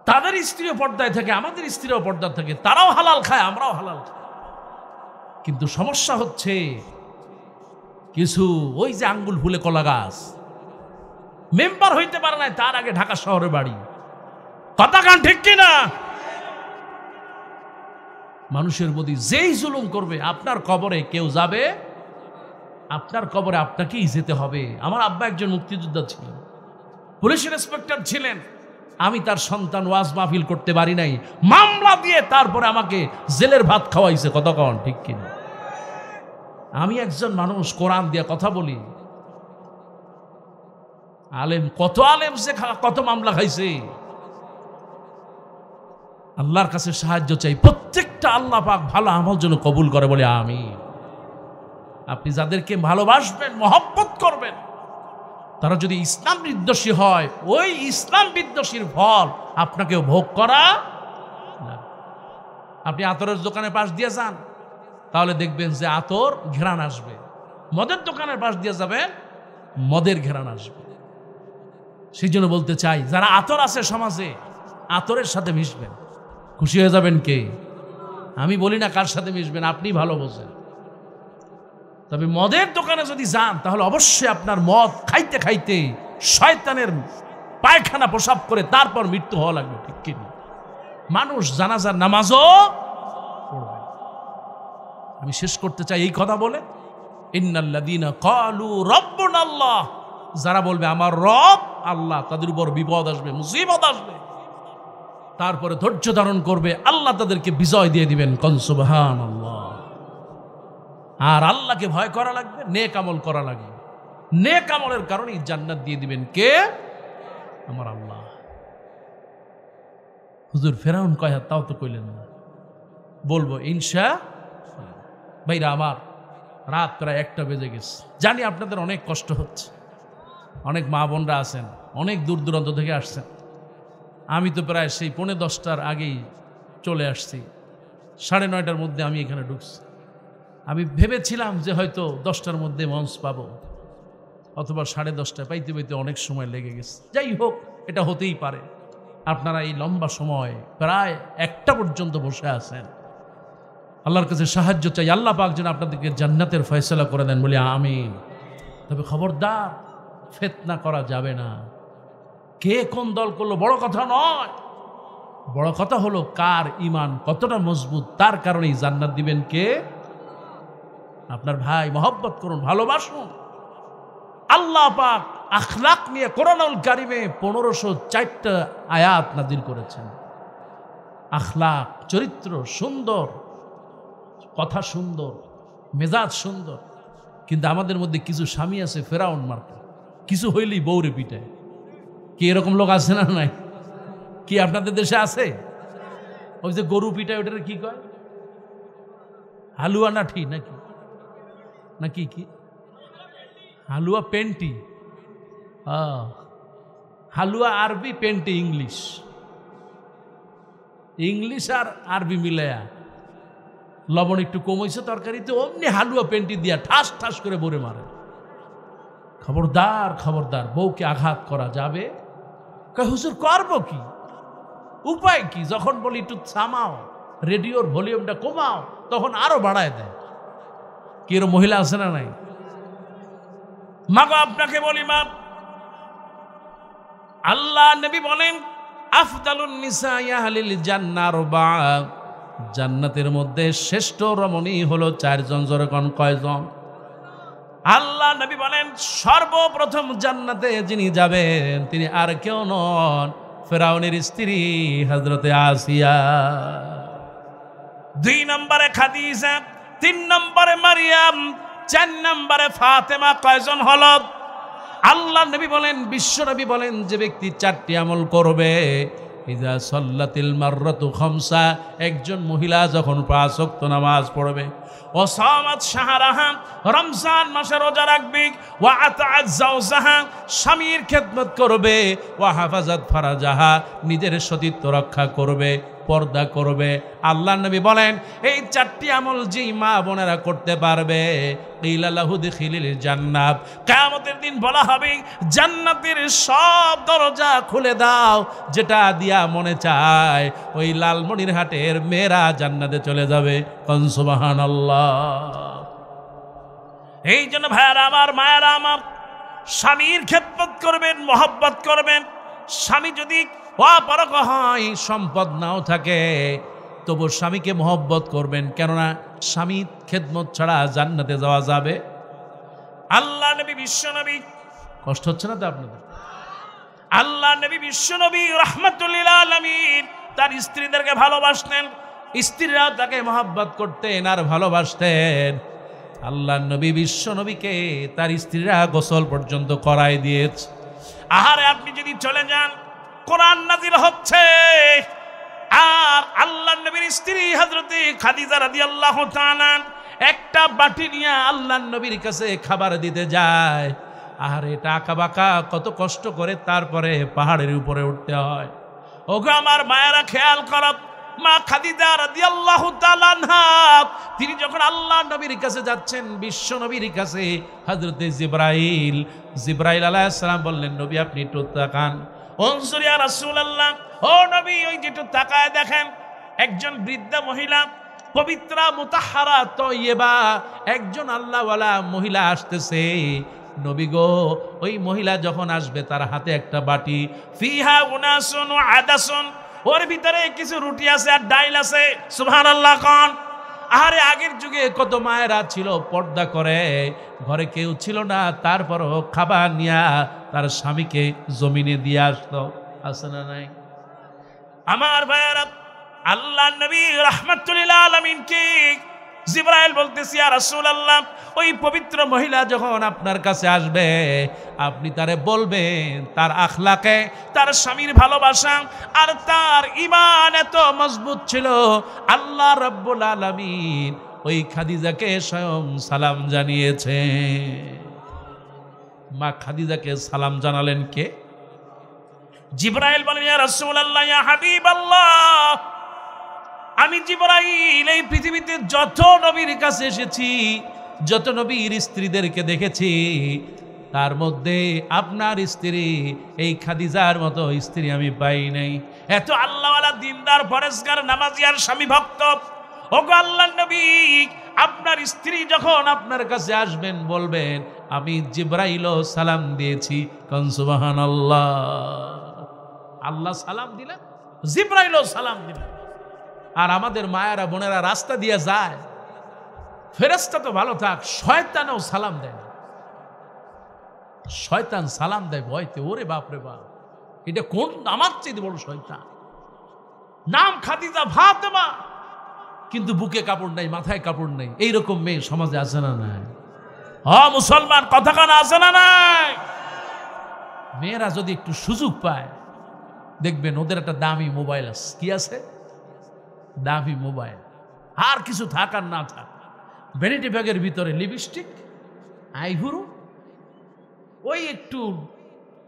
তাদের স্ত্রীও পর্দায় থাকে, আমাদের স্ত্রীও পর্দায় থাকে। তারাও হালাল খায়, আমরাও হালাল খাই। কিন্তু সমস্যা হচ্ছে কিছু ওই যে আঙ্গুল ফুলে কলা গাছ, মেম্বার হইতে পারে না, তার আগে ঢাকা শহরে বাড়ি। কথা কান ঠিক কিনা? মানুষের প্রতি যেই জুলুম করবে, আপনার কবরে কেউ যাবে, আপনার কবরে আপনাকেই যেতে হবে। আমার আব্বা একজন মুক্তিযোদ্ধা ছিলেন, পুলিশ ইন্সপেক্টর ছিলেন, আমি তার সন্তান ওয়াজ মাহফিল করতে পারি নাই, মামলা দিয়ে তারপরে আমাকে জেলের ভাত খাওয়াইছে। কত কন ঠিক কিনা? আমি একজন মানুষ, কোরআন দিয়ে কথা বলি। আলেম কত আলেম সে কত মামলা খাইছে। আল্লাহর কাছে সাহায্য চাই, প্রত্যেকটা আল্লাহ পাক ভালো আমল যেন কবুল করে, বলে আমিন। আপনি যাদেরকে ভালোবাসবেন, মহব্বত করবেন, তারা যদি ইসলাম বিদ্বেষী হয়, ওই ইসলাম বিদ্বেষীর ফল আপনাকেও ভোগ করা না। আপনি আতরের দোকানের পাশ দিয়ে যান, তাহলে দেখবেন যে আতর ঘেরান আসবে। মদের দোকানের পাশ দিয়ে যাবেন, মদের ঘেরান আসবে। সেই জন্য বলতে চাই, যারা আতর আছে সমাজে, আতরের সাথে মিশবেন, খুশি হয়ে যাবেন। কে? আমি বলি না কার সাথে মিশবেন, আপনি ভালো বোঝেন। তবে মদের দোকানে যদি যান, তাহলে অবশ্যই আপনার মদ খাইতে খাইতে শয়তানের পায়খানা প্রসাব করে তারপর মৃত্যু হওয়া লাগবে, ঠিক কিনা? মানুষ জানাজার নামাজও পড়বে। আমি শেষ করতে চাই এই কথা বলে, ইন্নাল্লাযীনা ক্বালু রাব্বুনাল্লাহ, যারা বলবে আমার রব আল্লাহ, তাদের উপর বিপদ আসবে, মুসিবত আসবে, তারপরে ধৈর্য ধারণ করবে, আল্লাহ তাদেরকে বিজয় দিয়ে দিবেন। কোন সুবহানাল্লাহ। আর আল্লাহকে ভয় করা লাগবে, নেক আমল করা লাগবে। নেক আমলের কারণেই জান্নাত দিয়ে দিবেন কে? আমার আল্লাহ। হুজুর ফেরাউন কয় হাত, তাও তো কইলেন না। বলবো ইনশাআল্লাহ। ভাইরা আমার, রাত প্রায় 1টা বেজে গেছে। জানি আপনাদের অনেক কষ্ট হচ্ছে, অনেক মা বোনরা আছেন, অনেক দূর দূরান্ত থেকে আসছেন। আমি তো প্রায় সেই 10:45 আগেই চলে আসছি, 9:30টার মধ্যে আমি এখানে ঢুকছি। আমি ভেবেছিলাম যে হয়তো 10টার মধ্যে মঞ্চ পাবো, অথবা 10:30টায়, পাইতে পাইতে অনেক সময় লেগে গেছে। যাই হোক, এটা হতেই পারে। আপনারা এই লম্বা সময় প্রায় 1টা পর্যন্ত বসে আছেন। আল্লাহর কাছে সাহায্য চাই, আল্লাহ পাক যেন আপনাদেরকে জান্নাতের ফয়সালা করে দেন, বলি আমিন। তবে খবরদার, ফিতনা করা যাবে না। কে কোন দল করলো বড় কথা নয়, বড় কথা হলো কার ঈমান কতটা মজবুত, তার কারণেই জান্নাত দিবেন কে? আপনার ভাই। মহব্বত করুন, ভালোবাসুন। আল্লাহ পাক আখলাক নিয়ে কোরআনুল কারিমে 1504টা আয়াত নাযিল করেছেন। আখলাক, চরিত্র সুন্দর, কথা সুন্দর, মেজাজ সুন্দর। কিন্তু আমাদের মধ্যে কিছু স্বামী আছে ফেরাউন মার্কা, কিছু হইলেই বউরে পিটায়। কি এরকম লোক আছে না? নাই? কি আপনাদের দেশে আছে? ওই যে গরু পিটায়, ওটার কি কয়? হালুয়া নাঠি নাকি? নাকি কি হালুয়া পেন্টি? হালুয়া আরবি, পেন্টি ইংলিশ। ইংলিশ আর আরবি মিলায়া লবণ একটু কমেছে তরকারিতে, অমনি হালুয়া পেন্টি দিয়া ঠাস ঠাস করে বরে মারে। খবরদার, খবরদার, বউকে আঘাত করা যাবে? কয় হুজুর করবো কি, উপায় কি? যখন বলি একটু থামাও, রেডিওর ভলিউমটা কমাও, তখন আরো বাড়ায় দেয়। কি এর মহিলা আছে না নাই? মা গো, আপনাকে বলি মা, আল্লাহ নবী বলেন আফদালুন নিসাই আহলিল জান্নাহ আরবা, জান্নাতের মধ্যে শ্রেষ্ঠ রমণী হলো 4 জন। জোরে কোন কয়জন? আল্লাহ নবী বলেন সর্বপ্রথম জান্নাতে যিনি যাবেন তিনি আর কেউ নন, ফেরাউনের স্ত্রী হযরতে আসিয়া। 2 নম্বরে খাদিজা, 3 নম্বরে মারিয়াম, 4 নম্বরে ফাতেমা। কয়জন হলো? আল্লাহ নবী বলেন, বিশ্ব নবী বলেন, যে ব্যক্তি 4টি আমল করবে, ইজা সাল্লাতিল মাররাতু খামসা, একজন মহিলা যখন 5 ওয়াক্ত নামাজ পড়বে, ও সামাত শাহরাহা, রমজান মাসে রোজা রাখবে, ওয়া আতাআত যাওজাহা, স্বামীর খেদমত করবে, ওয়া হাফাজাত ফারাজাহা, নিজের সতীত্ব রক্ষা করবে, পর্দা করবে। আল্লাহ নবী বলেন এই 4টি আমল যেই মা বোনেরা করতে পারবে, কিলা লাহু দিখিলিল জান্নাত, কিয়ামতের দিন বলা হবে জান্নাতের সব দরজা খুলে দাও, যেটা দিয়া মনে চায় ওই লালমনিরহাটের মেয়েরা জান্নাতে চলে যাবে। কোন সুবহানাল্লাহ। এই জন্য ভাইয়ারা আমার, মায়েরা আমার, স্বামীর খেদমত করবেন, মহব্বত করবেন। স্বামী যদি অপারগ হয়, সম্পদ নাও থাকে, তবু স্বামীকে মহব্বত করবেন, কেননা স্বামীর খেদমত ছাড়া জান্নাতে যাওয়া যাবে? আল্লাহ নবী, বিশ্ব নবী, কষ্ট হচ্ছে না তো আপনাদের? আল্লাহ নবী বিশ্ব নবী রাহমাতুল লিল আলামিন তার স্ত্রীদেরকে ভালোবাসতেন, স্ত্রীরাও তাকে মহব্বত করতেন আর ভালোবাসতেন। আল্লাহ নবী বিশ্ব নবীকে তার স্ত্রীরা গোসল পর্যন্ত করাই দিয়েছে। আহারে আপনি যদি চলে যান, কোরআন নাজিল হচ্ছে আর আল্লাহ নবীর স্ত্রী হযরতে খাদিজা রাদিয়াল্লাহু তাআলা একটা বাটি নিয়ে আল্লাহ নবীর কাছে খাবার দিতে যায়। আহারে টাকা বাঁকা কত কষ্ট করে তারপরে পাহাড়ের উপরে উঠতে হয়। ওগো আমার মায়েরা খেয়াল করো, মা খাদিজা রাদিয়াল্লাহু তাআলা আনহা তিনি যখন আল্লাহ নবীর কাছে যাচ্ছেন, বিশ্ব নবীর কাছে, হযরতে জিবরাইল আলাইহিস সালাম বললেন, নবী আপনি একটু তাকান। উনজুর ইয়া রাসূলুল্লাহ, ও নবী ওই যে একটু তাকায় দেখেন, একজন বৃদ্ধা মহিলা, পবিত্রা মুতাহহারা তয়্যিবা একজন আল্লাহওয়ালা মহিলা আসতেছে। নবী গো, ওই মহিলা যখন আসবে তার হাতে একটা বাটি, ফিহা উনাসুন ওয়া আদাসুন, ওর ভিতরে কিছু রুটি আছে আর ডাইল আছে। সুবহানাল্লাহ কোন। আরে আগের যুগে কত মায়েরা ছিল পর্দা করে, ঘরে কেউ ছিল না, তারপরও খাবার নিয়ে তার স্বামীকে জমিনে দিয়ে আসতো। আছে না নাই? আমার ভাইয়েরা, আল্লাহ নবী রাহমাতুল লিল আলামিন কে জিবরাইল বলতেছি, ইয়া রাসূলুল্লাহ ওই পবিত্র মহিলা যখন আপনার কাছে আসবে আপনি তারে বলবেন তার আখলাকে, তার স্বামীর ভালোবাসা আর তার ঈমান এত মজবুত ছিল, আল্লাহ রাব্বুল আলামিন ওই খাদিজাকে স্বয়ং সালাম জানিয়েছে। মা খাদিজাকে সালাম জানালেন কে? জিবরাইল বলেন, ইয়া রাসূলুল্লাহ ইয়া হাবিবাল্লাহ, আমি জিবরাইল এই পৃথিবীতে যত নবীর কাছে এসেছি, যত নবীর স্ত্রীদেরকে দেখেছি, তার মধ্যে আপনার স্ত্রী এই খাদিজার মতো স্ত্রী আমি পাই নাই। এত আল্লাহওয়ালা, দিনদার, পরেশগার, নামাজি আর স্বামী ভক্ত। ওগো আল্লাহর নবী, আপনার স্ত্রী যখন আপনার কাছে আসবেন বলবেন আমি জিবরাইলও সালাম দিয়েছি। কোন সুবহানাল্লাহ। আল্লাহ সালাম দিলেন, জিবরাইলও সালাম দিলেন। আর আমাদের মায়েরা বোনেরা রাস্তা দিয়ে যায়, ফেরেশতা তো ভালো থাক, শয়তানও সালাম দেয়। শয়তান সালাম দেয় ভয়তে। ওরে বাপ রে বাপ, এটা কোন আমার চেয়ে বড় শয়তান। নাম খাদিজা ফাতেমা, কিন্তু বুকে কাপড় নাই, মাথায় কাপড় নেই। এইরকম মেয়ে সমাজে আছে না নাই? মুসলমান কথা কানা আছে না নাই? মেয়েরা যদি একটু সুযোগ পায় দেখবেন ওদের একটা দামি মোবাইল আছে। কি আছে? দামি মোবাইল। আর কিছু থাক আর না থাক, ভ্যানিটি ব্যাগের ভিতরে লিপস্টিক, আইভুরু, ওই একটু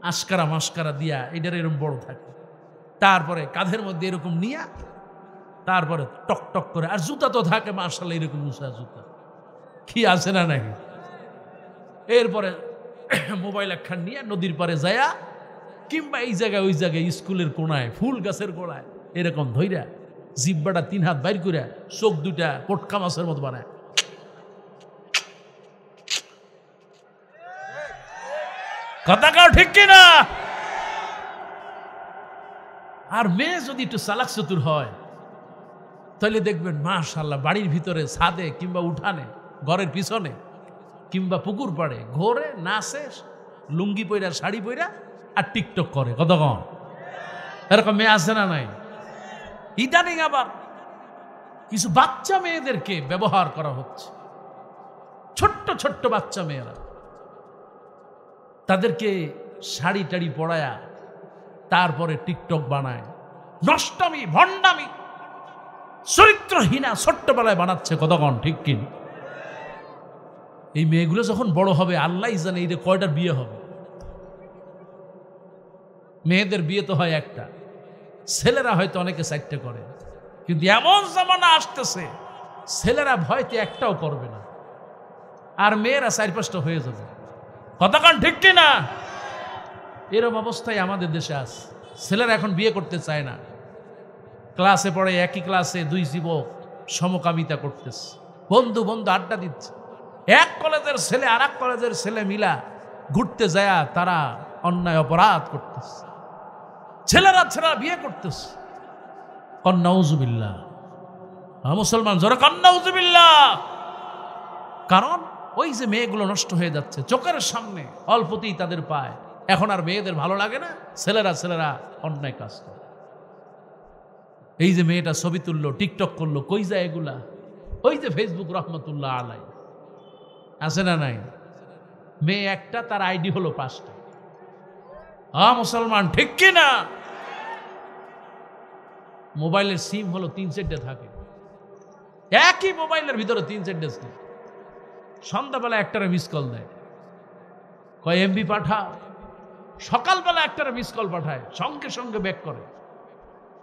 আস্কারা মাস্কারা দিয়া এটার এরকম বড় থাকে, তারপরে কাঁধের মধ্যে এরকম নিয়া, তারপরে টক টক করে, আর জুতা তো থাকে মার্শাল এরকম উঁচা জুতা। কি আছে না নাকি? এরপরে মোবাইল একখান নিয়ে নদীর পারে যায়া, কিংবা এই জায়গায় ওই জায়গায় স্কুলের কোনায়, ফুল গাছের গোড়ায় এরকম ধইরা, জিব্বাটা 3 হাত বাইর করে, চোখ দুটা পটকা মাছের মতো বানায়। কথা কাও ঠিক কিনা? আর মেয়ে যদি একটু চালাক চতুর হয় তাহলে দেখবেন মাশাআল্লাহ বাড়ির ভিতরে, ছাদে কিংবা উঠানে, ঘরের পিছনে কিংবা পুকুর পাড়ে ঘোরে, নাচে, লুঙ্গি পইরা, শাড়ি পইরা আর টিকটক করে। কতক্ষণ এরকম মেয়ে আছে না নাই? ইদানিং আবার কিছু বাচ্চা মেয়েদেরকে ব্যবহার করা হচ্ছে। ছোট্ট ছোট্ট বাচ্চা মেয়েরা, তাদেরকে শাড়ি টাড়ি পরায়া তারপরে টিকটক বানায়। নষ্টামি, ভণ্ডামি, চরিত্রহীনা ছোট্টবেলায় বানাচ্ছে। কতক্ষণ ঠিক কিনা? এই মেয়েগুলো যখন বড় হবে আল্লাহ জানে এই কয়টার বিয়ে হবে। মেয়েদের বিয়ে তো হয় একটা, ছেলেরা হয়তো অনেকে 4টে করে, কিন্তু এমন জামানা আসতেছে ছেলেরা ভয়তে একটাও করবে না, আর মেয়েরা 4-5টা হয়ে যাবে। কতক্ষণ ঠিক কিনা? এরকম অবস্থায় আমাদের দেশে আছে। ছেলেরা এখন বিয়ে করতে চায় না। ক্লাসে পড়ে, একই ক্লাসে 2 যুবক সমকামিতা করতেছে, বন্ধু বন্ধু আড্ডা দিচ্ছে। এক কলেজের ছেলে আর এক কলেজের ছেলে মিলা ঘুরতে যায়, তারা অন্যায় অপরাধ করতেছে। ছেলেরা বিয়ে করতেছে। কন্নাউজুবিল্লাহ। মুসলমান জোরে কন্নাউজুবিল্লাহ। কারণ ওই যে মেয়েগুলো নষ্ট হয়ে যাচ্ছে চোখের সামনে, অল্পতেই তাদের পায় এখন আর মেয়েদের ভালো লাগে না, ছেলেরা অন্যায় কাজ করে। এই যে মেয়েটা ছবি তুললো, টিকটক করলো, কই যায় এগুলা? ওই যে ফেসবুক রহমতুল্লাহ আলাই আছে না নাই? মেয়ে একটা, তার আইডি হলো 5টা। মুসলমান ঠিক কি না? মোবাইলের সিম হলো 3-4টে থাকে, একই মোবাইলের ভিতরে 3-4টে সিম। সন্ধ্যাবেলা একটারে মিস কল দেয়, কয় এমবি পাঠাও। সকালবেলা একটারে মিস কল পাঠায়, সঙ্গে সঙ্গে ব্যাক করে,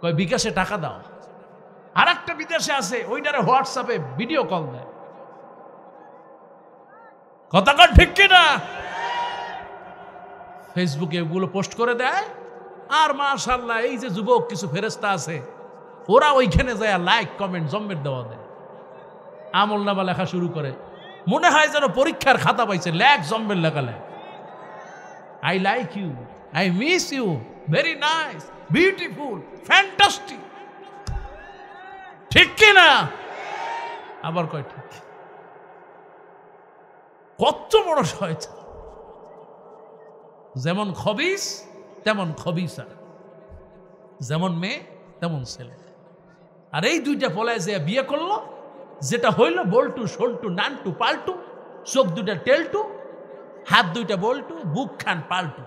কয় বিকাশে টাকা দাও। আর একটা বিদেশে আছে, ওইটারে হোয়াটসঅ্যাপে ভিডিও কল দেয়। কথা কর ঠিক কিনা? ফেসবুকে এগুলো পোস্ট করে দেয়। আর মাশাআল্লাহ, এই যে যুবক কিছু ফেরেশতা আছে, ওরা ওইখানে যায় লাইক কমেন্ট জম্মের দেওয়া দেয়, আমল নামা লেখা শুরু করে। মনে হয় যেন পরীক্ষার খাতা পাইছে, লেখ জম্মের লেখা লেখ। I like you, I miss you, very nice, beautiful, fantastic. ঠিক কিনা? আবার কয় ঠিক। কত বড় শয়তান! যেমন খবিস তেমন খবিসা, যেমন মেয়ে তেমন ছেলে। আর এই দুইটা পলায় যে বিয়ে করলো, যেটা হইল বল্টু সল্টু নানটু পাল্টু, চোখ দুটা টেলটু, হাত দুইটা বল্টু, বুক খান পাল্টু।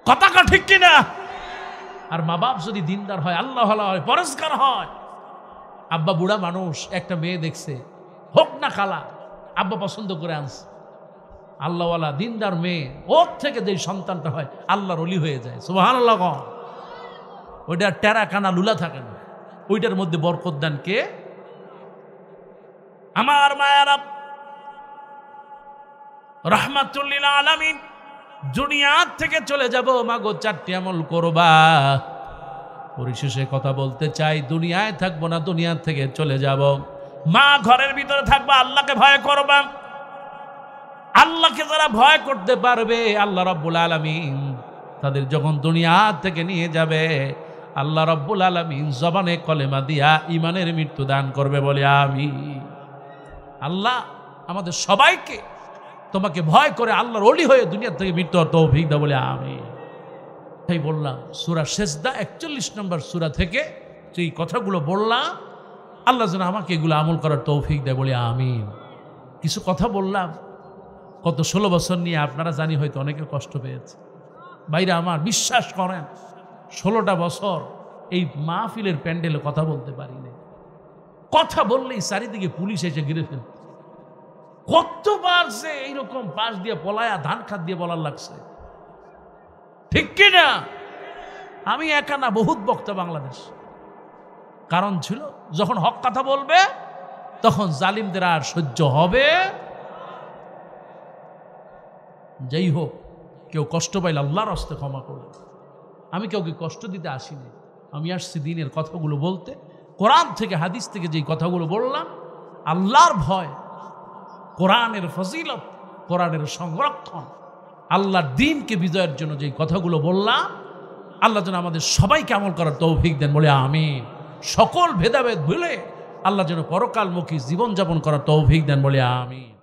কথা কা ঠিক কিনা? আর মা বাপ যদি দিনদার হয়, আল্লাহ হয়, পরেশগার হয়, আব্বা বুড়া মানুষ, একটা মেয়ে দেখছে, হোক না কালা, আব্বা পছন্দ করে আনছে, আল্লাহওয়ালা দিনদার মেয়ে, ওর থেকে যে সন্তানটা হয় আল্লাহর ওলি হয়ে যায়। সুবহানাল্লাহ। ওইটা টেরা কানা লুলা থাকে না, ওইটার মধ্যে বরকত দান কে? আমার মায়েরা, রাহমাতুল লিল আলামিন। দুনিয়া থেকে চলে যাব, মাগো 4টি আমল করবা। পরিশেষে কথা বলতে চাই, দুনিয়ায় থাকবো না, দুনিয়া থেকে চলে যাব। মা ঘরের ভিতরে থাকবা, আল্লাহকে ভয় করবা। আল্লাহকে যারা ভয় করতে পারবে, আল্লাহ রাব্বুল আলামিন তাদের যখন দুনিয়া থেকে নিয়ে যাবে, আল্লাহ রাব্বুল আলামিন জবানে কলেমা দিয়া ঈমানের মৃত্যু দান করবে বলে আমিন। আল্লাহ আমাদের সবাইকে তোমাকে ভয় করে আল্লাহর ওলি হয়ে দুনিয়া থেকে মৃত্যু তৌফিক দাও বলে আমিন। তাই বললাম, সূরা সেজদা 41 নম্বর সূরা থেকে যেই কথাগুলো বললাম, আল্লাহ যেন আমাকে এগুলো আমল করার তৌফিক দেয় বলে আমিন। কিছু কথা বললাম, কত 16 বছর নিয়ে আপনারা জানি হয়তো অনেকে কষ্ট পেয়েছে। ভাইরা আমার, বিশ্বাস করেন, 16টা বছর এই মাহফিলের প্যান্ডেলে কথা বলতে পারিনি। কথা বললেই চারিদিকে পুলিশ এসে ঘিরে ফেলত। কতবার যে এইরকম পাশ দিয়ে পলায়া ধান খাত দিয়ে বলার লাগছে, ঠিক কিনা? আমি একা না, বহুত বক্তা বাংলাদেশ। কারণ ছিল, যখন হক কথা বলবে তখন জালিমদের আর সহ্য হবে। যাই হোক, কেউ কষ্ট পাইলে আল্লাহর হস্তে ক্ষমা করবে। আমি কাউকে কষ্ট দিতে আসিনি, আমি আসছি দিনের কথাগুলো বলতে। কোরআন থেকে হাদিস থেকে যেই কথাগুলো বললাম, আল্লাহর ভয়, কোরআনের ফজিলত, কোরআনের সংরক্ষণ, আল্লাহর দ্বীনকে বিজয়ের জন্য যেই কথাগুলো বললাম, আল্লাহ যেন আমাদের সবাইকে আমল করার তৌফিক দেন বলে আমিন। সকল ভেদাভেদ ভুলে আল্লাহ যেন পরকালমুখী জীবনযাপন করার তৌফিক দেন বলে আমিন।